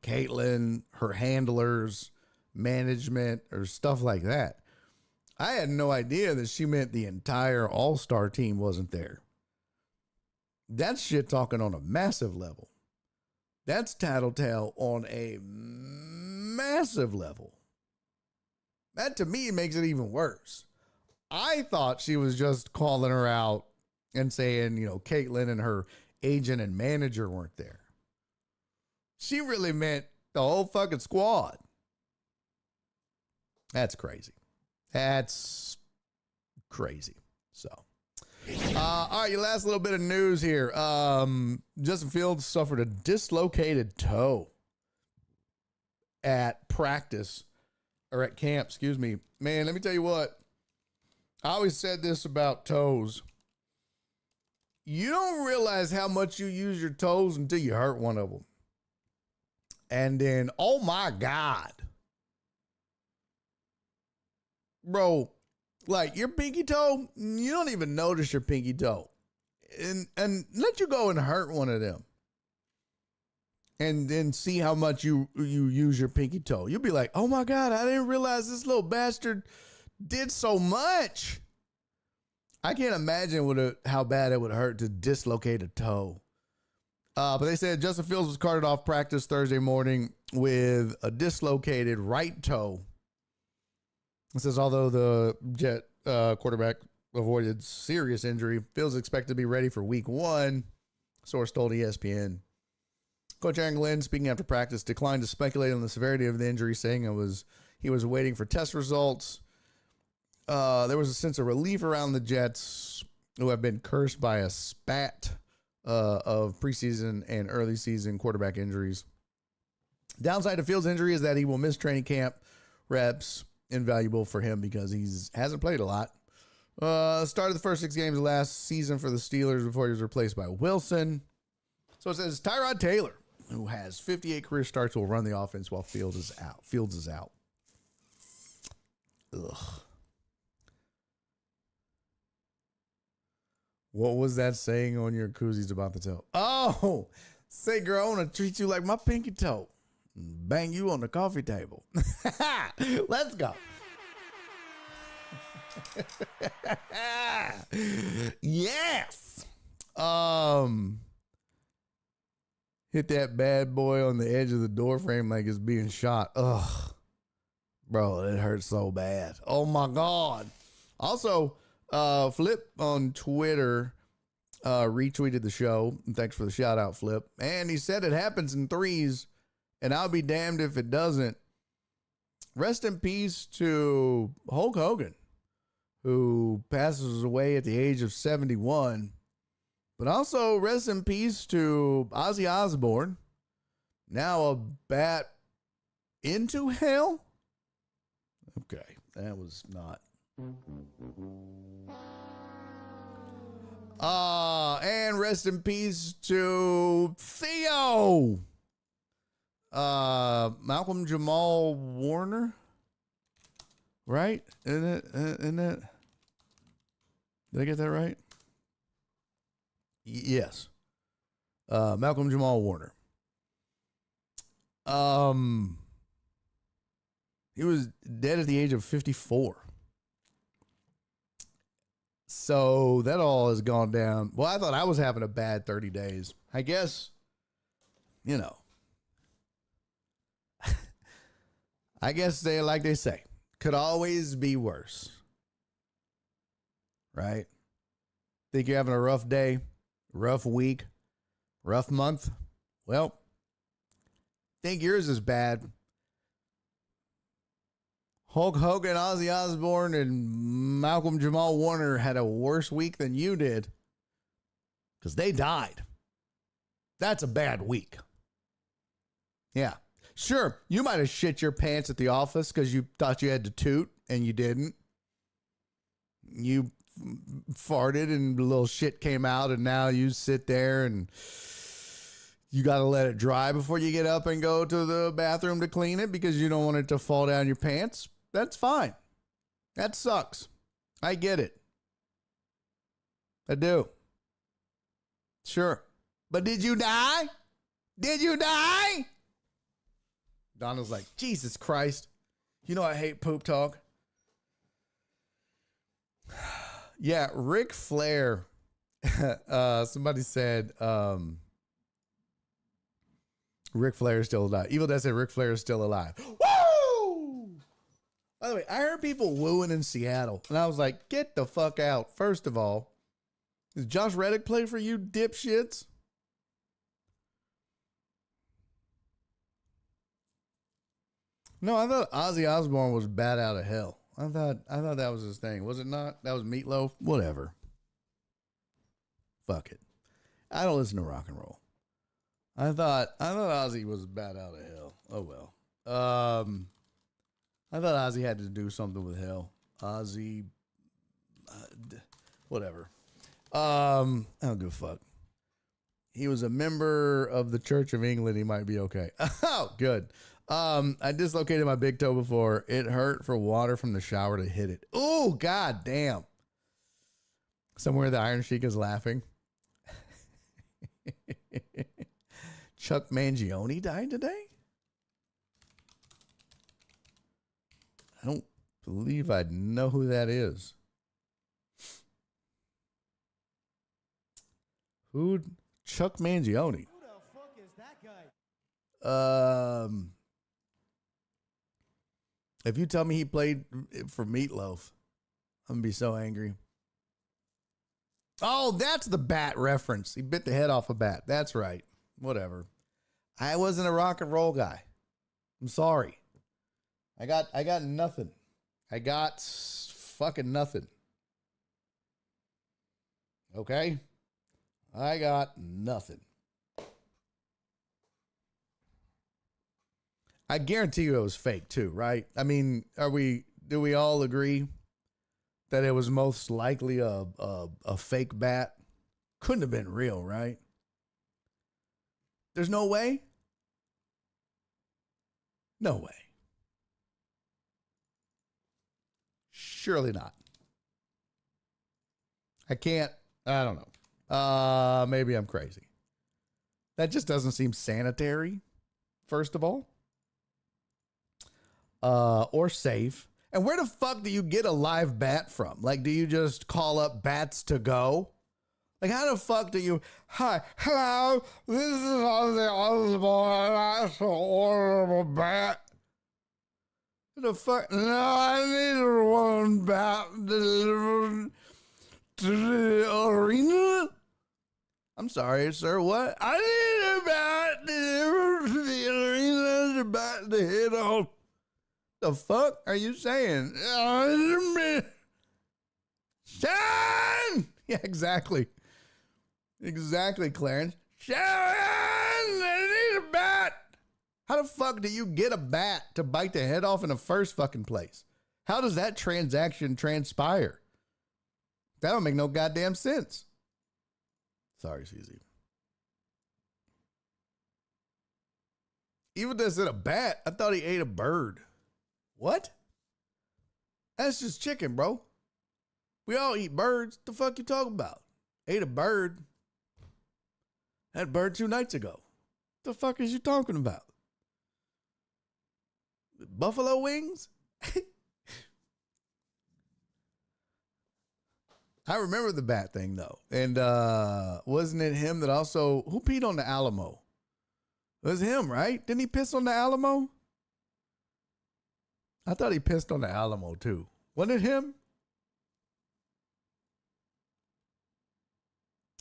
Caitlin, her handlers, management, or stuff like that. I had no idea that she meant the entire All-Star team wasn't there. That's shit talking on a massive level. That's tattletale on a massive level. That to me makes it even worse. I thought she was just calling her out and saying, you know, Caitlin and her agent and manager weren't there. She really meant the whole fucking squad. That's crazy. That's crazy. So, all right, your last little bit of news here. Justin Fields suffered a dislocated toe at practice, or at camp, excuse me. Man, let me tell you what. I always said this about toes. You don't realize how much you use your toes until you hurt one of them. And then, oh my God. Bro, like your pinky toe, you don't even notice your pinky toe. And let you go and hurt one of them. And then see how much you use your pinky toe. You'll be like, oh my God, I didn't realize this little bastard did so much. I can't imagine how bad it would hurt to dislocate a toe. But they said Justin Fields was carted off practice Thursday morning with a dislocated right toe. It says, although the Jet quarterback avoided serious injury, Fields is expected to be ready for week 1, source told ESPN. Coach Aaron Glenn, speaking after practice, declined to speculate on the severity of the injury, saying he was waiting for test results. There was a sense of relief around the Jets, who have been cursed by a spat of preseason and early season quarterback injuries. Downside to Fields' injury is that he will miss training camp reps. Invaluable for him because he hasn't played a lot. Started the first 6 games of last season for the Steelers before he was replaced by Wilson. So it says Tyrod Taylor, who has 58 career starts, will run the offense while Fields is out. Ugh. What was that saying on your koozies about the toe? Oh, say, girl, I want to treat you like my pinky toe. Bang you on the coffee table. Let's go. Yes. Hit that bad boy on the edge of the door frame like it's being shot. Ugh. Bro, it hurts so bad. Oh my God. Also, Flip on Twitter retweeted the show. Thanks for the shout out, Flip. And he said it happens in threes, and I'll be damned if it doesn't. Rest in peace to Hulk Hogan, who passes away at the age of 71. But also rest in peace to Ozzy Osbourne, now a bat into hell. Okay, that was not. And rest in peace to Theo. Malcolm Jamal Warner, right? Isn't it? Did I get that right? Yes. Malcolm Jamal Warner. He was dead at the age of 54. So that all has gone down. Well, I thought I was having a bad 30 days. I guess, I guess like they say, could always be worse. Right? Think you're having a rough day, rough week, rough month? Well, think yours is bad. Hulk Hogan, Ozzy Osbourne, and Malcolm Jamal Warner had a worse week than you did because they died. That's a bad week. Yeah. Sure, you might have shit your pants at the office because you thought you had to toot and you didn't. You farted and a little shit came out, and now you sit there and you got to let it dry before you get up and go to the bathroom to clean it because you don't want it to fall down your pants. That's fine. That sucks. I get it. I do. Sure. But did you die? Did you die? Donald's like, Jesus Christ. You know I hate poop talk. Yeah, Ric Flair. Somebody said Ric Flair is still alive. Evil Dad said Ric Flair is still alive. Woo! By the way, I heard people wooing in Seattle, and I was like, get the fuck out. First of all, does Josh Reddick play for you dipshits? No, I thought Ozzy Osbourne was bad out of hell. I thought that was his thing. Was it not? That was Meatloaf? Whatever. Fuck it. I don't listen to rock and roll. I thought Ozzy was bad out of hell. Oh well. I thought Ozzy had to do something with hell. Ozzy, whatever. I don't give a fuck. He was a member of the Church of England. He might be okay. Oh, good. I dislocated my big toe before. It hurt for water from the shower to hit it. Oh, god damn. Somewhere the Iron Sheik is laughing. Chuck Mangione died today? I don't believe I know who that is. Who? Chuck Mangione. Who the fuck is that guy? If you tell me he played for Meatloaf, I'm gonna be so angry. Oh, that's the bat reference. He bit the head off a bat. That's right. Whatever. I wasn't a rock and roll guy. I'm sorry. I got nothing. I got fucking nothing. Okay? I got nothing. I guarantee you it was fake too, right? I mean, do we all agree that it was most likely a fake bat? Couldn't have been real, right? There's no way? No way. Surely not. I don't know. Maybe I'm crazy. That just doesn't seem sanitary, first of all. Or safe. And where the fuck do you get a live bat from? Like, do you just call up Bats to Go? Like, how the fuck do you, hi, hello, this is Ozzy Osbourne, I shall order a bat. What the fuck? No, I need one bat delivered to the arena. I'm sorry, sir, what? I need a bat delivered to the arena to bat the head off. The fuck are you saying? Sharon! Yeah, exactly. Exactly, Clarence. Sharon, I need a bat. How the fuck do you get a bat to bite the head off in the first fucking place? How does that transaction transpire? That don't make no goddamn sense. Sorry, CZ. Even though I said a bat, I thought he ate a bird. What? That's just chicken, bro. We all eat birds. The fuck you talking about? Ate a bird. Had a bird 2 nights ago. The fuck is you talking about? Buffalo wings? I remember the bat thing though. And wasn't it him that also, who peed on the Alamo? It was him, right? Didn't he piss on the Alamo? I thought he pissed on the Alamo too. Wasn't it him?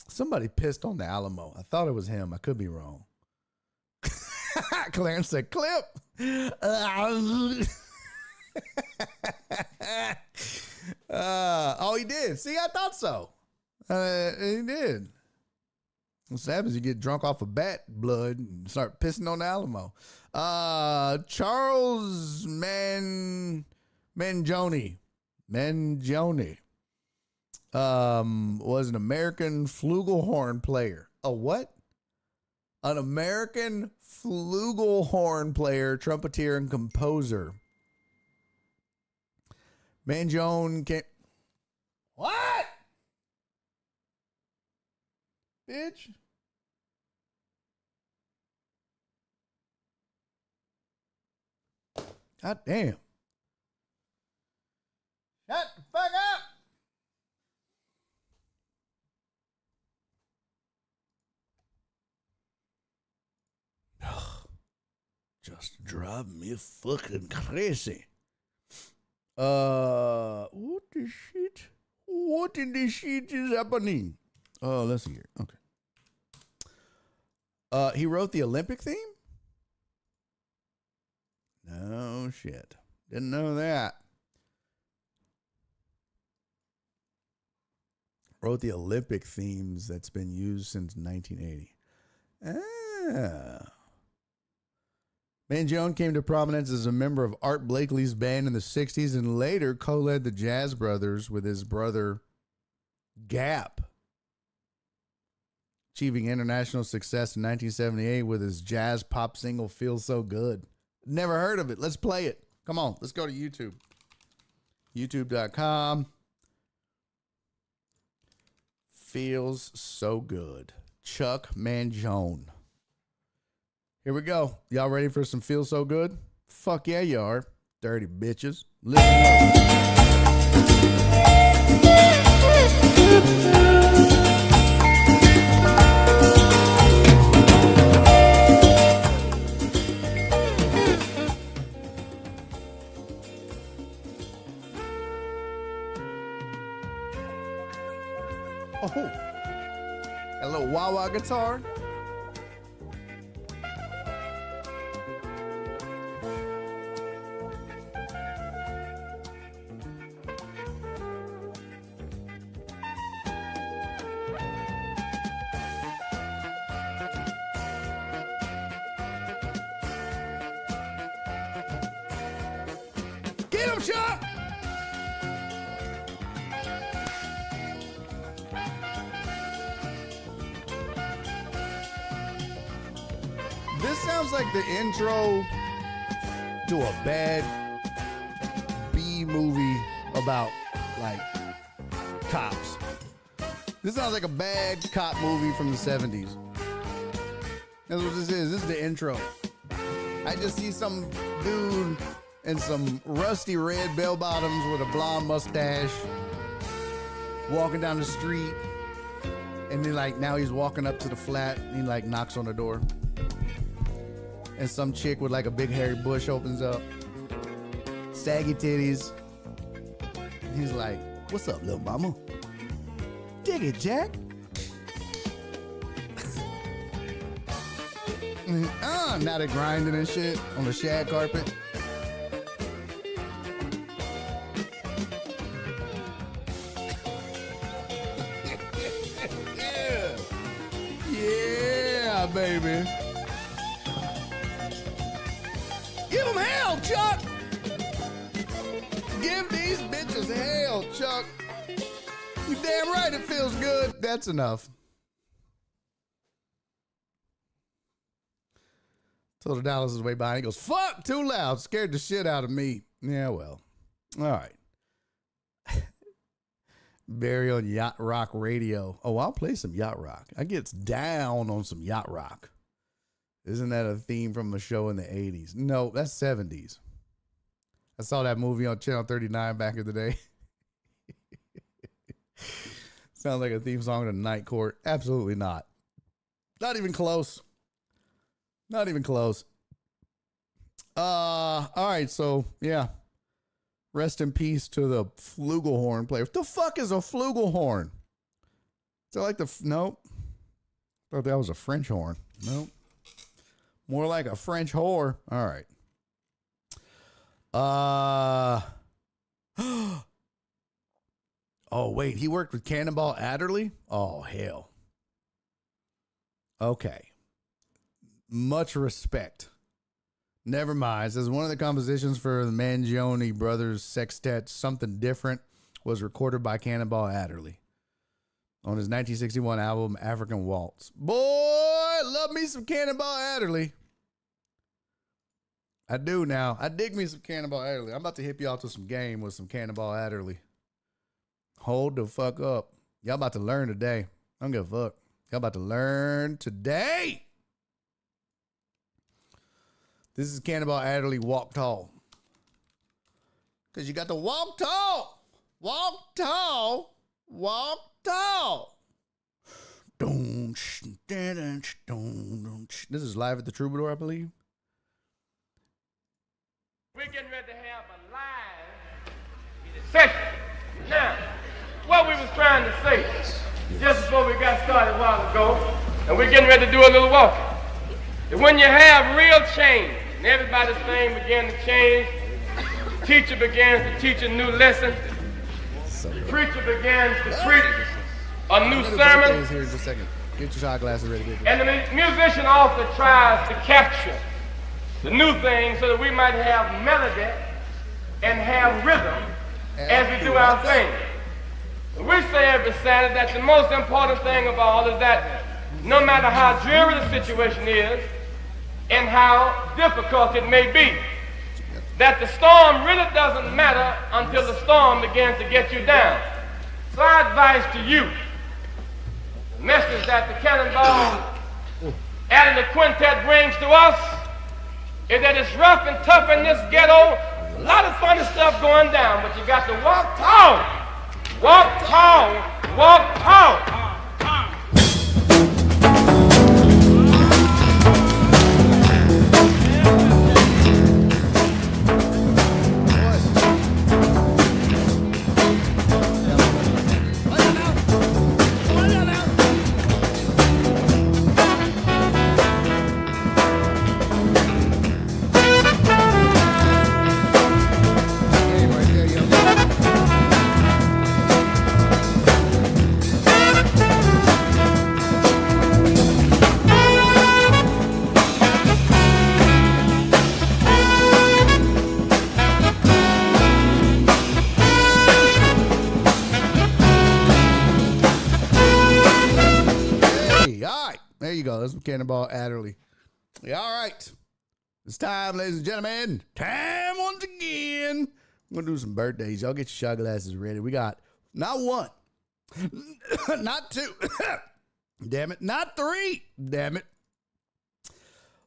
Somebody pissed on the Alamo. I thought it was him. I could be wrong. Clarence said, clip. Oh, he did. See, I thought so. He did. What's happens? You get drunk off of bat blood and start pissing on the Alamo. Charles Mangione was an American flugelhorn player. A what? An American flugelhorn player, trumpeter, and composer. Mangione came. What? Bitch. God damn. Shut the fuck up. Just drive me fucking crazy. What the shit? What in the shit is happening? Oh, let's see here. Okay. He wrote the Olympic theme? No shit. Didn't know that. Wrote the Olympic themes that's been used since 1980. Ah. Mangione came to prominence as a member of Art Blakey's band in the 60s and later co-led the Jazz Brothers with his brother Gap, achieving international success in 1978 with his jazz pop single Feels So Good. Never heard of it. Let's play it. Come on, let's go to YouTube. YouTube.com. Feels So Good. Chuck Mangione. Here we go. Y'all ready for some Feel So Good? Fuck yeah, you are. Dirty bitches. Listen up. Oh, a little wah-wah guitar. Chuck! This sounds like the intro to a bad B movie about, like, cops. This sounds like a bad cop movie from the 70s. That's what this is. This is the intro. I just see some dude in some rusty red bell bottoms with a blonde mustache walking down the street. And then, like, now he's walking up to the flat and he, like, knocks on the door. And some chick with, like, a big hairy bush opens up. Saggy titties. He's like, "What's up, little mama? Dig it, Jack." Now they're grinding and shit on the shag carpet. Yeah, baby. Give them hell, Chuck. Give these bitches hell, Chuck. You damn right it feels good. That's enough. Told Dallas is way behind. He goes, "Fuck, too loud. Scared the shit out of me." Yeah, well. All right. Barry on Yacht Rock Radio. Oh, I'll play some Yacht Rock. I gets down on some Yacht Rock. Isn't that a theme from a show in the 80s? No, that's 70s. I saw that movie on Channel 39 back in the day. Sounds like a theme song to Night Court. Absolutely not. Not even close. Not even close. All right, so, yeah. Rest in peace to the flugelhorn player. What the fuck is a flugelhorn? Is that like the... Nope. Thought that was a French horn. Nope. More like a French whore. All right. Oh, wait. He worked with Cannonball Adderley? Oh, hell. Okay. Much respect. Never mind. Says one of the compositions for the Mangione Brothers Sextet, Something Different, was recorded by Cannonball Adderley on his 1961 album African Waltz. Boy, love me some Cannonball Adderley. I do now. I dig me some Cannonball Adderley. I'm about to hip y'all to some game with some Cannonball Adderley. Hold the fuck up. Y'all about to learn today. I don't give a fuck. Y'all about to learn today. This is Cannonball Adderley, Walk Tall. Because you got to walk tall. Walk tall. Walk tall. This is live at the Troubadour, I believe. We're getting ready to have a live session. Now, what we was trying to say just before we got started a while ago, and we're getting ready to do a little walking, is when you have real change, and everybody's thing began to change, the teacher begins to teach a new lesson, the preacher begins to preach a new sermon, Here in just a second. Get your shot glasses ready. and the musician also tries to capture the new thing so that we might have melody and have rhythm as we do our thing. We say every Saturday that the most important thing of all is that no matter how dreary the situation is and how difficult it may be, that the storm really doesn't matter until the storm begins to get you down. So I advise to you, the message that the Cannonball and the Quintet brings to us is that it's rough and tough in this ghetto. A lot of funny stuff going down, but you got to walk tall. Walk tall. Walk tall. There you go. That's Cannonball Adderley. Yeah, all right. It's time, ladies and gentlemen. Time once again. I'm going to do some birthdays. Y'all get your shot glasses ready. We got not one, not two, damn it, not three, damn it,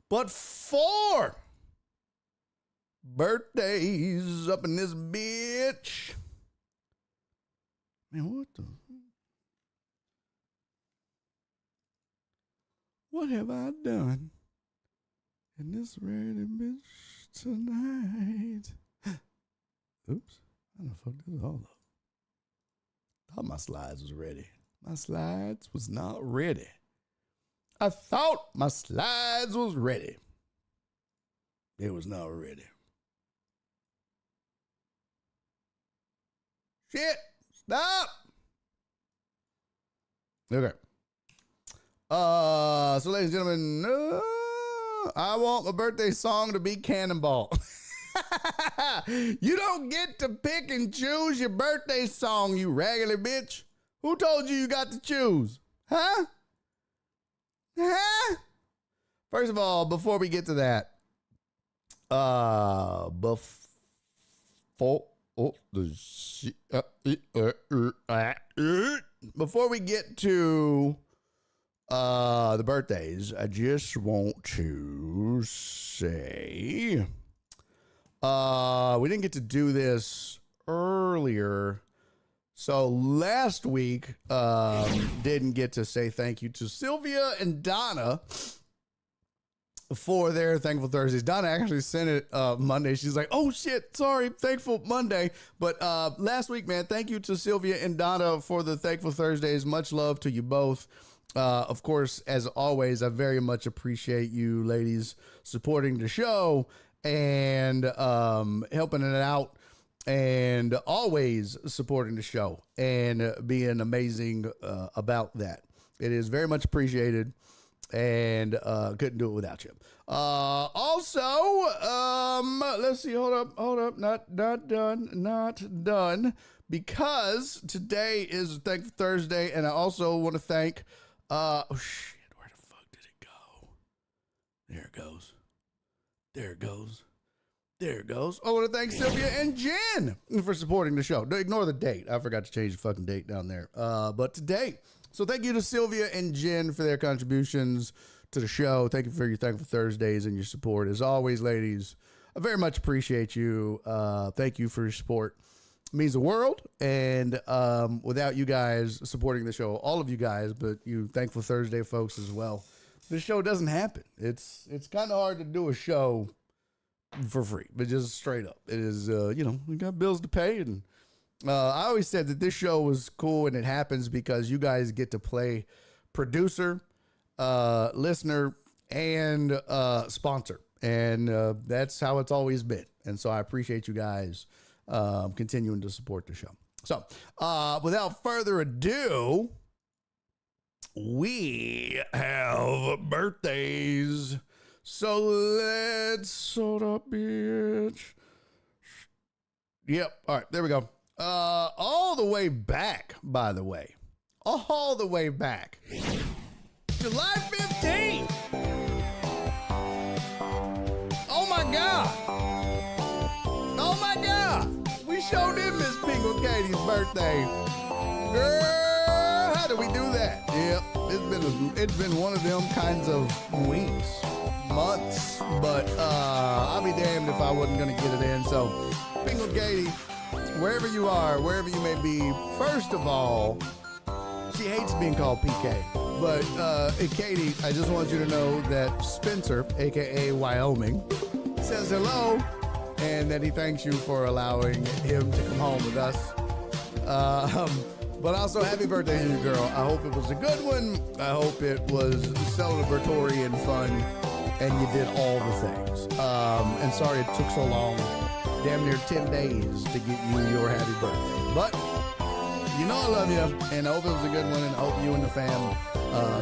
but 4 birthdays up in this bitch. Man, what have I done in this ready bitch tonight? Oops, I done fucked this all up. Thought my slides was ready. My slides was not ready. I thought my slides was ready. It was not ready. Shit, stop. Okay. So ladies and gentlemen, I want my birthday song to be Cannonball. You don't get to pick and choose your birthday song, you raggedy bitch. Who told you got to choose? Huh? First of all, before we get to that, before we get to the birthdays, I just want to say we didn't get to do this earlier. So last week, didn't get to say thank you to Sylvia and Donna for their Thankful Thursdays. Donna actually sent it Monday. She's like, oh shit, sorry, Thankful Monday. But last week, man, thank you to Sylvia and Donna for the Thankful Thursdays. Much love to you both. Of course, as always, I very much appreciate you ladies supporting the show and helping it out and always supporting the show and being amazing about that. It is very much appreciated and couldn't do it without you. Also, let's see, hold up, not done, because today is Thankful Thursday, and I also want to thank, oh shit, where the fuck did it go? There it goes. I want to thank Sylvia and Jen for supporting the show. Ignore the date. I forgot to change the fucking date down there. But today, so thank you to Sylvia and Jen for their contributions to the show. Thank you for your Thankful Thursdays and your support. As always, ladies, I very much appreciate you. Thank you for your support. It means the world. And without you guys supporting the show, all of you guys, but you Thankful Thursday folks as well, this show doesn't happen. It's kind of hard to do a show for free, but just straight up. It is, we got bills to pay. And I always said that this show was cool, and it happens because you guys get to play producer, listener, and sponsor. And that's how it's always been. And so I appreciate you guys continuing to support the show. So without further ado, we have birthdays. So let's sort up, bitch. Yep. All right. There we go. All the way back, by the way. All the way back. July 15th. Oh my God. Oh my God. We showed him Miss Pingle Katie's birthday. Girl, how did we do that? Yep. It's been one of them kinds of weeks. Months, but I'll be damned if I wasn't going to get it in. So, Pingle Katie, wherever you are, wherever you may be, first of all, she hates being called PK. But, Katie, I just want you to know that Spencer, a.k.a. Wyoming, says hello, and that he thanks you for allowing him to come home with us. But also, happy birthday to you, girl. I hope it was a good one. I hope it was celebratory and fun. And you did all the things. And sorry it took so long, damn near 10 days to get you your happy birthday. But you know I love you, and I hope it was a good one, and I hope you and the fam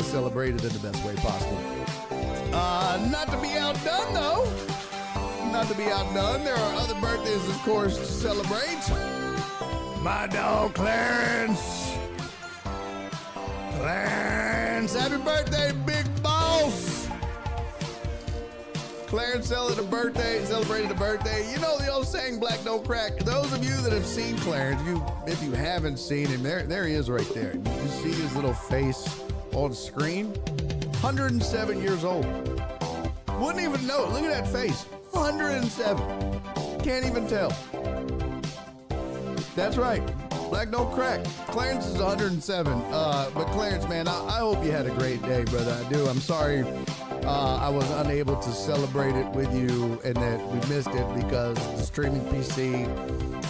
celebrated it the best way possible. Not to be outdone, though. Not to be outdone. There are other birthdays, of course, to celebrate. My dog, Clarence. Clarence, happy birthday, big boy. Clarence celebrated a birthday. You know the old saying, black don't crack. Those of you that have seen Clarence, if you haven't seen him, there he is right there. You see his little face on the screen. 107 years old. Wouldn't even know. Look at that face. 107. Can't even tell. That's right. Black don't crack. Clarence is 107. But Clarence, man, I hope you had a great day, brother. I do. I'm sorry I was unable to celebrate it with you and that we missed it because the streaming PC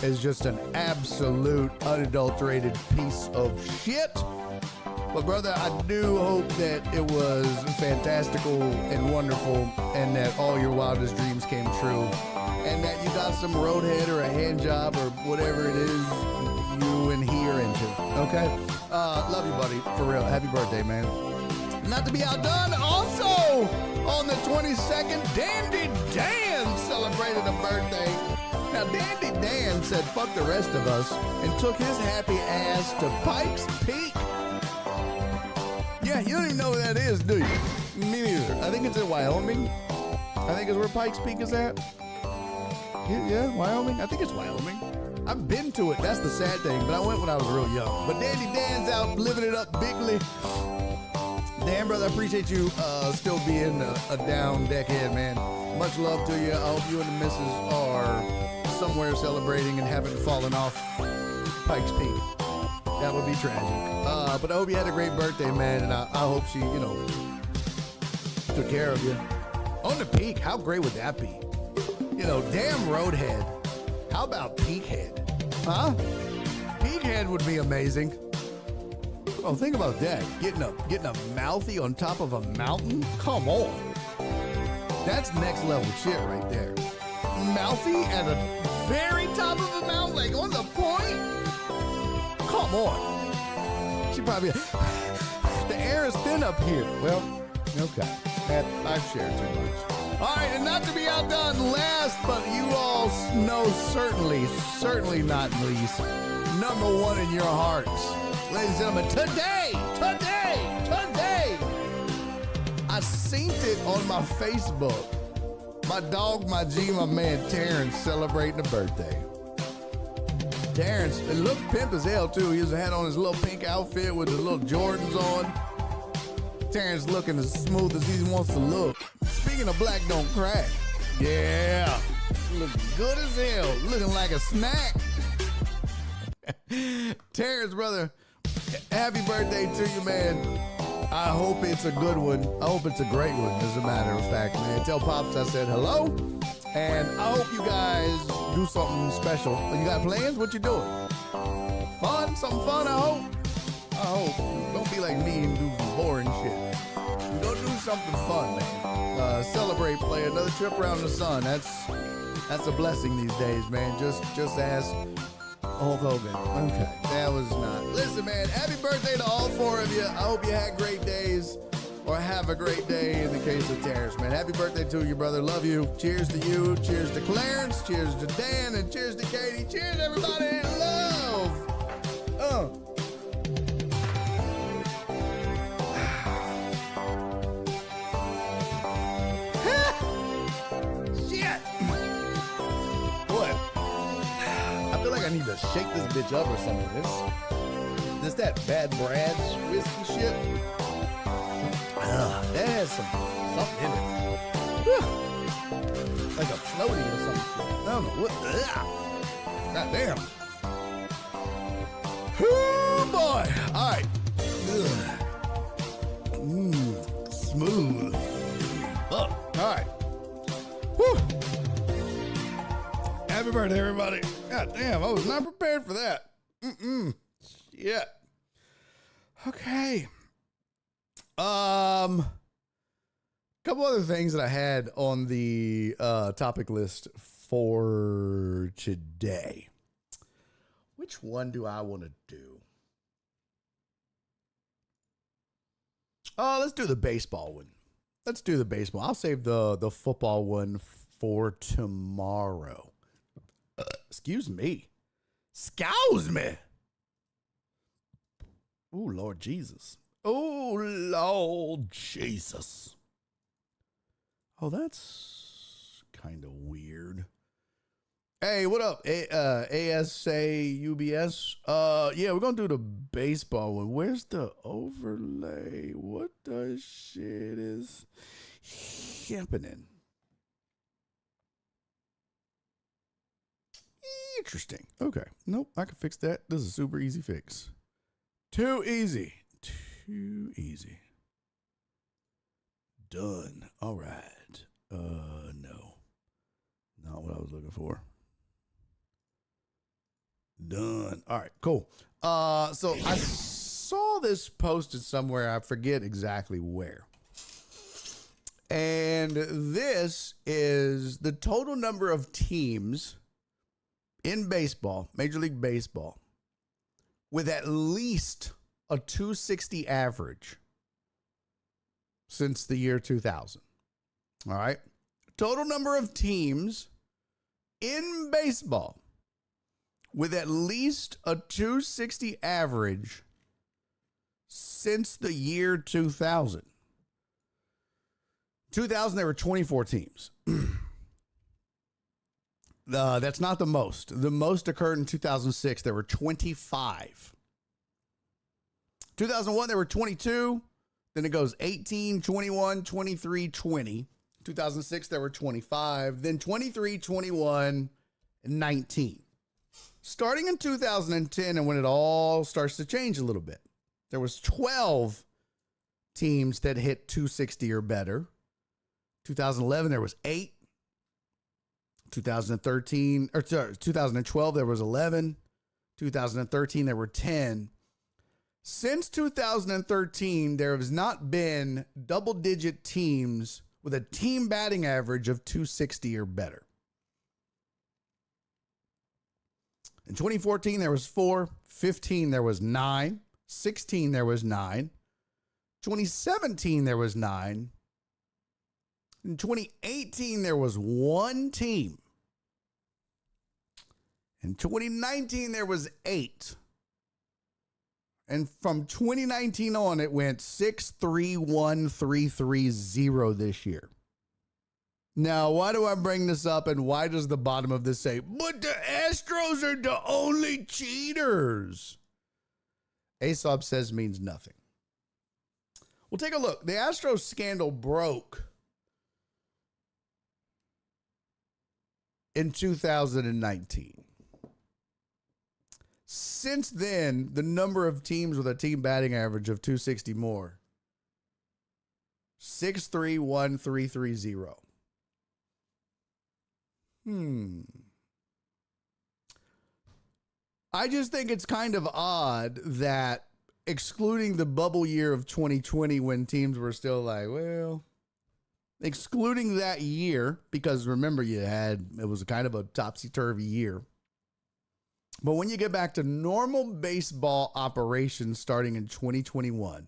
is just an absolute unadulterated piece of shit. But brother, I do hope that it was fantastical and wonderful and that all your wildest dreams came true and that you got some roadhead or a hand job or whatever it is you and he are into. Okay? Love you, buddy. For real. Happy birthday, man. Not to be outdone, also on the 22nd, Dandy Dan celebrated a birthday. Now, Dandy Dan said fuck the rest of us and took his happy ass to Pikes Peak. Yeah, you don't even know where that is, do you? Me neither. I think it's in Wyoming. I think it's where Pikes Peak is at. Yeah, Wyoming? I think it's Wyoming. I've been to it. That's the sad thing, but I went when I was real young. But Dandy Dan's out living it up bigly. Dan, brother, I appreciate you still being a down deckhead, man. Much love to you. I hope you and the missus are somewhere celebrating and haven't fallen off Pikes Peak. That would be tragic. But I hope you had a great birthday, man, and I hope she, took care of you. On the peak, how great would that be? Damn Roadhead. How about Peakhead? Huh? Peakhead would be amazing. Oh, think about that. Getting a mouthy on top of a mountain? Come on. That's next level shit right there. Mouthy at the very top of a mountain, like on the point? Come on. She probably, the air is thin up here. Well, okay. I've shared too much. All right, and not to be outdone, last, but you all know certainly not least, number one in your hearts. Ladies and gentlemen, today, I seen it on my Facebook. My dog, my G, my man Terrence celebrating a birthday. Terrence, it looked pimp as hell too. He had on his little pink outfit with his little Jordans on. Terrence looking as smooth as he wants to look. Speaking of black don't crack, yeah, looking good as hell, looking like a snack. Terrence, brother, happy birthday to you, man. I hope it's a good one. I hope it's a great one, as a matter of fact, man. Tell Pops I said hello, and I hope you guys do something special. You got plans? What you doing? Fun? Something fun, I hope? Don't be like me and do some boring shit. Go do something fun, man. Celebrate, play another trip around the sun. That's a blessing these days, man. Just ask Hulk Hogan. Okay, that was not. Listen, man, happy birthday to all four of you. I hope you had great days, or have a great day in the case of Terrence, man. Happy birthday to you, brother. Love you. Cheers to you. Cheers to Clarence. Cheers to Dan. And cheers to Katie. Cheers, everybody. Love. Shit. What? I feel like I need to shake this bitch up or something. This that Bad Brad's whiskey shit. That has something in it. Like a floaty or something. I don't know what. God damn. Oh boy. All right. Smooth. All right. Whew. Happy birthday, everybody. God damn, I was not prepared for that. Shit. Okay. Couple other things that I had on the topic list for today. Which one do I want to do? Oh, let's do the baseball one. Let's do the baseball. I'll save the football one for tomorrow. Excuse me. Excuse me. Oh, Lord Jesus. Oh, Lord Jesus. Oh, that's kind of weird. Hey, what up? ASA UBS. Yeah, we're gonna do the baseball one. Where's the overlay? What the shit is happening? Interesting. Okay. Nope, I can fix that. This is a super easy fix. Too easy. Too easy. Done. All right. No. Not what I was looking for. Done. All right, cool. So I saw this posted somewhere. I forget exactly where. And this is the total number of teams in baseball, Major League Baseball, with at least a 260 average since the year 2000. All right. Total number of teams in baseball with at least a 260 average since the year 2000. 2000, there were 24 teams. That's not the most. The most occurred in 2006. There were 25. 2001, there were 22. Then it goes 18, 21, 23, 20. 2006, there were 25. Then 23, 21, and 19. Starting in 2010 and when it all starts to change a little bit, there was 12 teams that hit 260 or better. 2011, there was 8. 2012, there was 11. 2013, there were 10. Since 2013, there has not been double-digit teams with a team batting average of 260 or better. In 2014, there was 4. 15, there was 9. 16, there was 9. 2017, there was 9. In 2018, there was 1 team. In 2019, there was 8. And from 2019 on, it went 6-3-1-3-3-0 this year. Now, why do I bring this up and why does the bottom of this say, but the Astros are the only cheaters? Aesop says means nothing. Well, take a look. The Astros scandal broke in 2019. Since then, the number of teams with a team batting average of 260 more, 6-3-1-3-3-0. I just think it's kind of odd that excluding the bubble year of 2020 when teams were still like, well, excluding that year, because remember it was kind of a topsy-turvy year. But when you get back to normal baseball operations starting in 2021,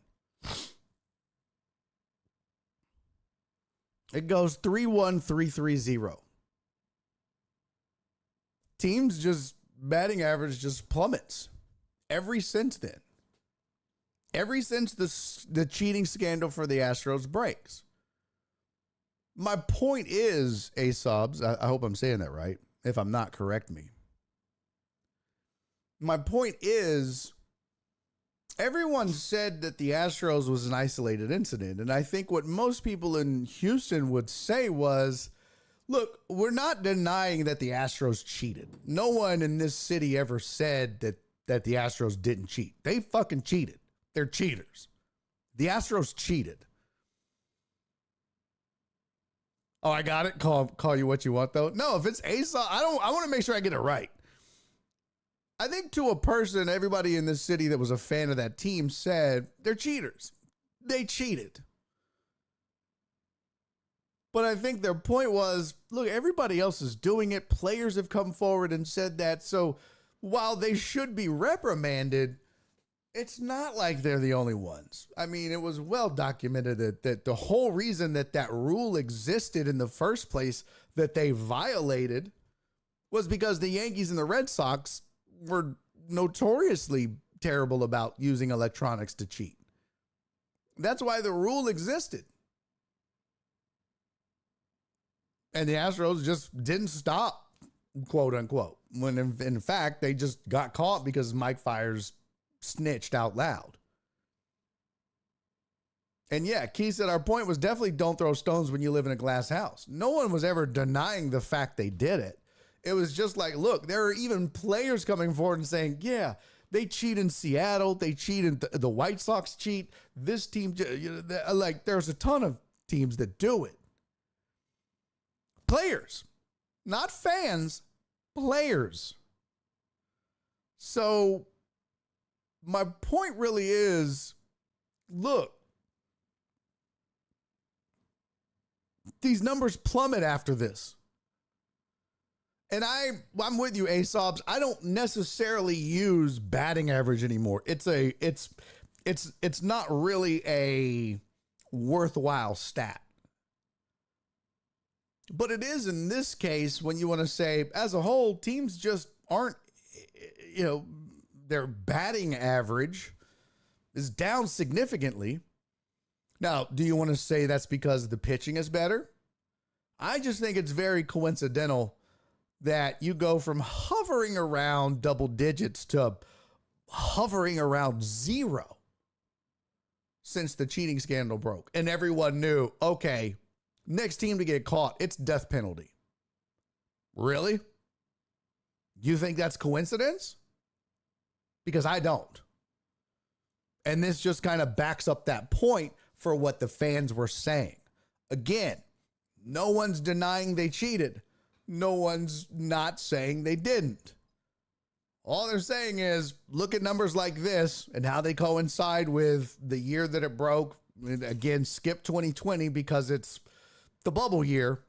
it goes 3-1-3-3-0. Teams just batting average just plummets every since then. Ever since the cheating scandal for the Astros breaks. My point is, Asobs, I hope I'm saying that right. If I'm not, correct me. My point is, everyone said that the Astros was an isolated incident. And I think what most people in Houston would say was, look, we're not denying that the Astros cheated. No one in this city ever said that the Astros didn't cheat. They fucking cheated. They're cheaters. The Astros cheated. Oh, I got it. Call you what you want, though. No, if it's Aesop, I want to make sure I get it right. I think to a person, everybody in this city that was a fan of that team said they're cheaters. They cheated. But I think their point was, look, everybody else is doing it. Players have come forward and said that. So while they should be reprimanded, it's not like they're the only ones. I mean, it was well documented that the whole reason that rule existed in the first place that they violated was because the Yankees and the Red Sox were notoriously terrible about using electronics to cheat. That's why the rule existed. And the Astros just didn't stop, quote unquote, when in fact they just got caught because Mike Fiers snitched out loud. And yeah, Key said our point was definitely don't throw stones when you live in a glass house. No one was ever denying the fact they did it. It was just like, look, there are even players coming forward and saying, yeah, they cheat in Seattle. They cheat in the White Sox cheat. This team, like there's a ton of teams that do it. Players, not fans, players. So my point really is, look, these numbers plummet after this. And I'm with you, Aesop's. I don't necessarily use batting average anymore. It's not really a worthwhile stat. But it is in this case when you want to say, as a whole, teams just aren't, their batting average is down significantly. Now, do you want to say that's because the pitching is better? I just think it's very coincidental that you go from hovering around double digits to hovering around 0 since the cheating scandal broke. And everyone knew, okay, next team to get caught, it's death penalty. Really? You think that's coincidence? Because I don't. And this just kind of backs up that point for what the fans were saying. Again, no one's denying they cheated. No one's not saying they didn't. All they're saying is, look at numbers like this and how they coincide with the year that it broke. And again, skip 2020 because it's the bubble year.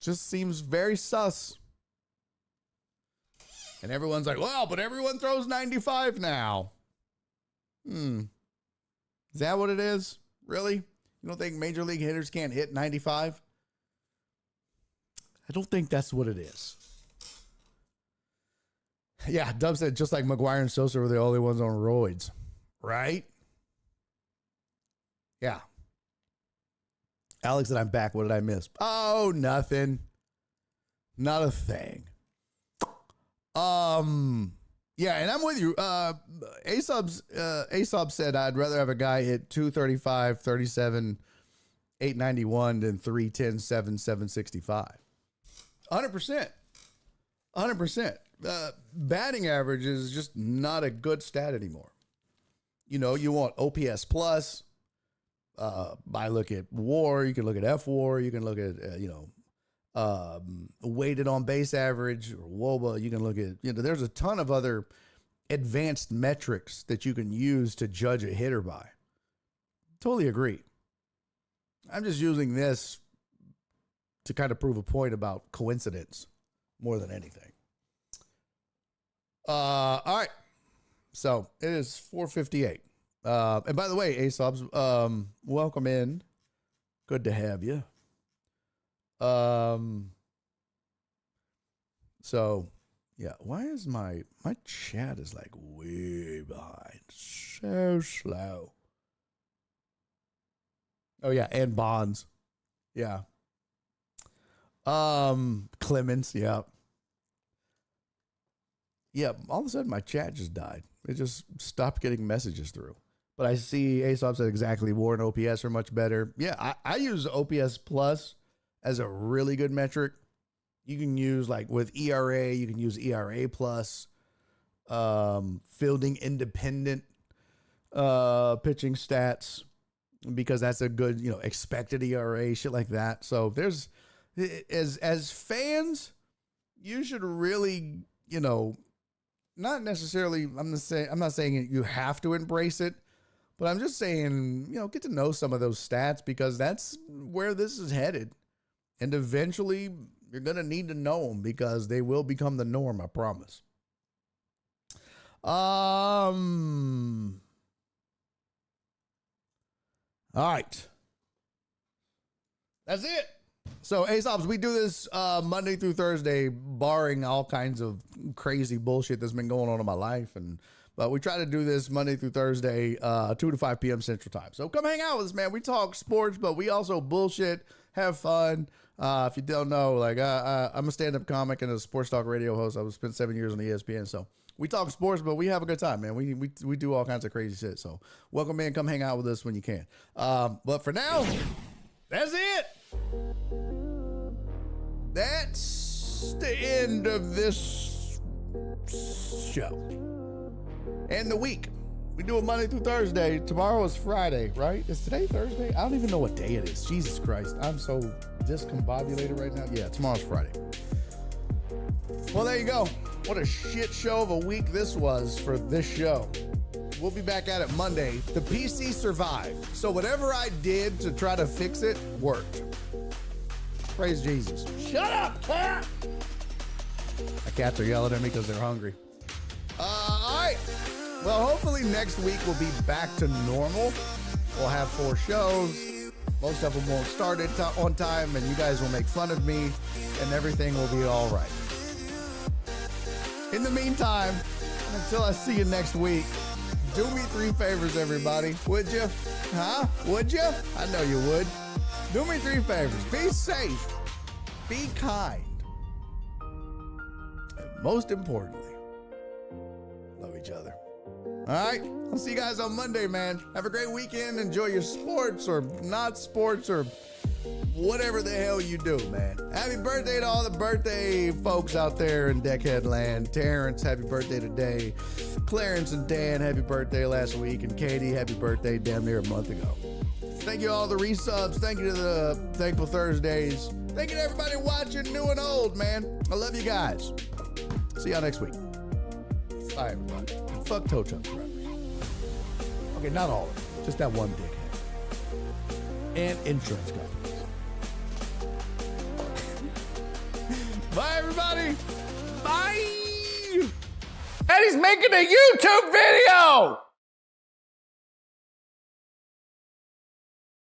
Just seems very sus. And everyone's like, well, but everyone throws 95 now. Is that what it is? Really? You don't think major league hitters can't hit 95? I don't think that's what it is. Yeah, Dub said just like McGuire and Sosa were the only ones on roids. Right? Yeah. Alex said, I'm back. What did I miss? Oh, nothing. Not a thing. Yeah, and I'm with you. Aesop said I'd rather have a guy hit 235, 37, 891 than 310, 765. 100%. 100%. Batting average is just not a good stat anymore. You know, you want OPS plus. I look at WAR. You can look at FWAR. You can look at, weighted on base average or WOBA. You can look at, there's a ton of other advanced metrics that you can use to judge a hitter by. Totally agree. I'm just using this to kind of prove a point about coincidence more than anything. All right. So it is 4:58. And by the way, Aesop's, welcome in. Good to have you. So yeah, why is my chat is like way behind? So slow. Oh yeah, and Bonds. Yeah. Clemens, yeah. Yeah, all of a sudden my chat just died. It just stopped getting messages through. But I see Aesop said exactly WAR and OPS are much better. Yeah, I use OPS plus as a really good metric. You can use like with ERA, you can use ERA plus, fielding independent pitching stats, because that's a good, expected ERA, shit like that. So there's, as fans, you should really, not necessarily, I'm not saying you have to embrace it, but I'm just saying, get to know some of those stats, because that's where this is headed. And eventually you're going to need to know them, because they will become the norm, I promise. All right. That's it. So, Aesop's, we do this Monday through Thursday, barring all kinds of crazy bullshit that's been going on in my life and But we try to do this Monday through Thursday, 2 to 5 p.m. Central Time. So come hang out with us, man. We talk sports, but we also bullshit, have fun. If you don't know, like I'm a stand-up comic and a sports talk radio host. I spent 7 years on ESPN, so we talk sports, but we have a good time, man. We do all kinds of crazy shit. So welcome in, come hang out with us when you can. But for now, that's it. That's the end of this show and the week. We do it Monday through Thursday. Tomorrow is Friday, right? Is today Thursday? I don't even know what day it is. Jesus Christ. I'm so discombobulated right now. Yeah, tomorrow's Friday. Well, there you go. What a shit show of a week this was for this show. We'll be back at it Monday. The PC survived. So whatever I did to try to fix it worked. Praise Jesus. Shut up, cat! My cats are yelling at me because they're hungry. All right. Well, hopefully next week we'll be back to normal. We'll have 4 shows. Most of them won't start on time, and you guys will make fun of me, and everything will be all right. In the meantime, until I see you next week, do me 3 favors, everybody. Would you? Huh? Would you? I know you would. Do me 3 favors. Be safe. Be kind. And most importantly, love each other. All right. I'll see you guys on Monday, man. Have a great weekend. Enjoy your sports or not sports or whatever the hell you do, man. Happy birthday to all the birthday folks out there in Deckhead Land. Terrence, happy birthday today. Clarence and Dan, happy birthday last week. And Katie, happy birthday damn near a month ago. Thank you to all the resubs. Thank you to the Thankful Thursdays. Thank you to everybody watching, new and old, man. I love you guys. See y'all next week. Bye, everybody. And fuck tow truck drivers. Okay, not all of them. Just that one dickhead. And insurance companies. Bye, everybody. Bye. And he's making a YouTube video.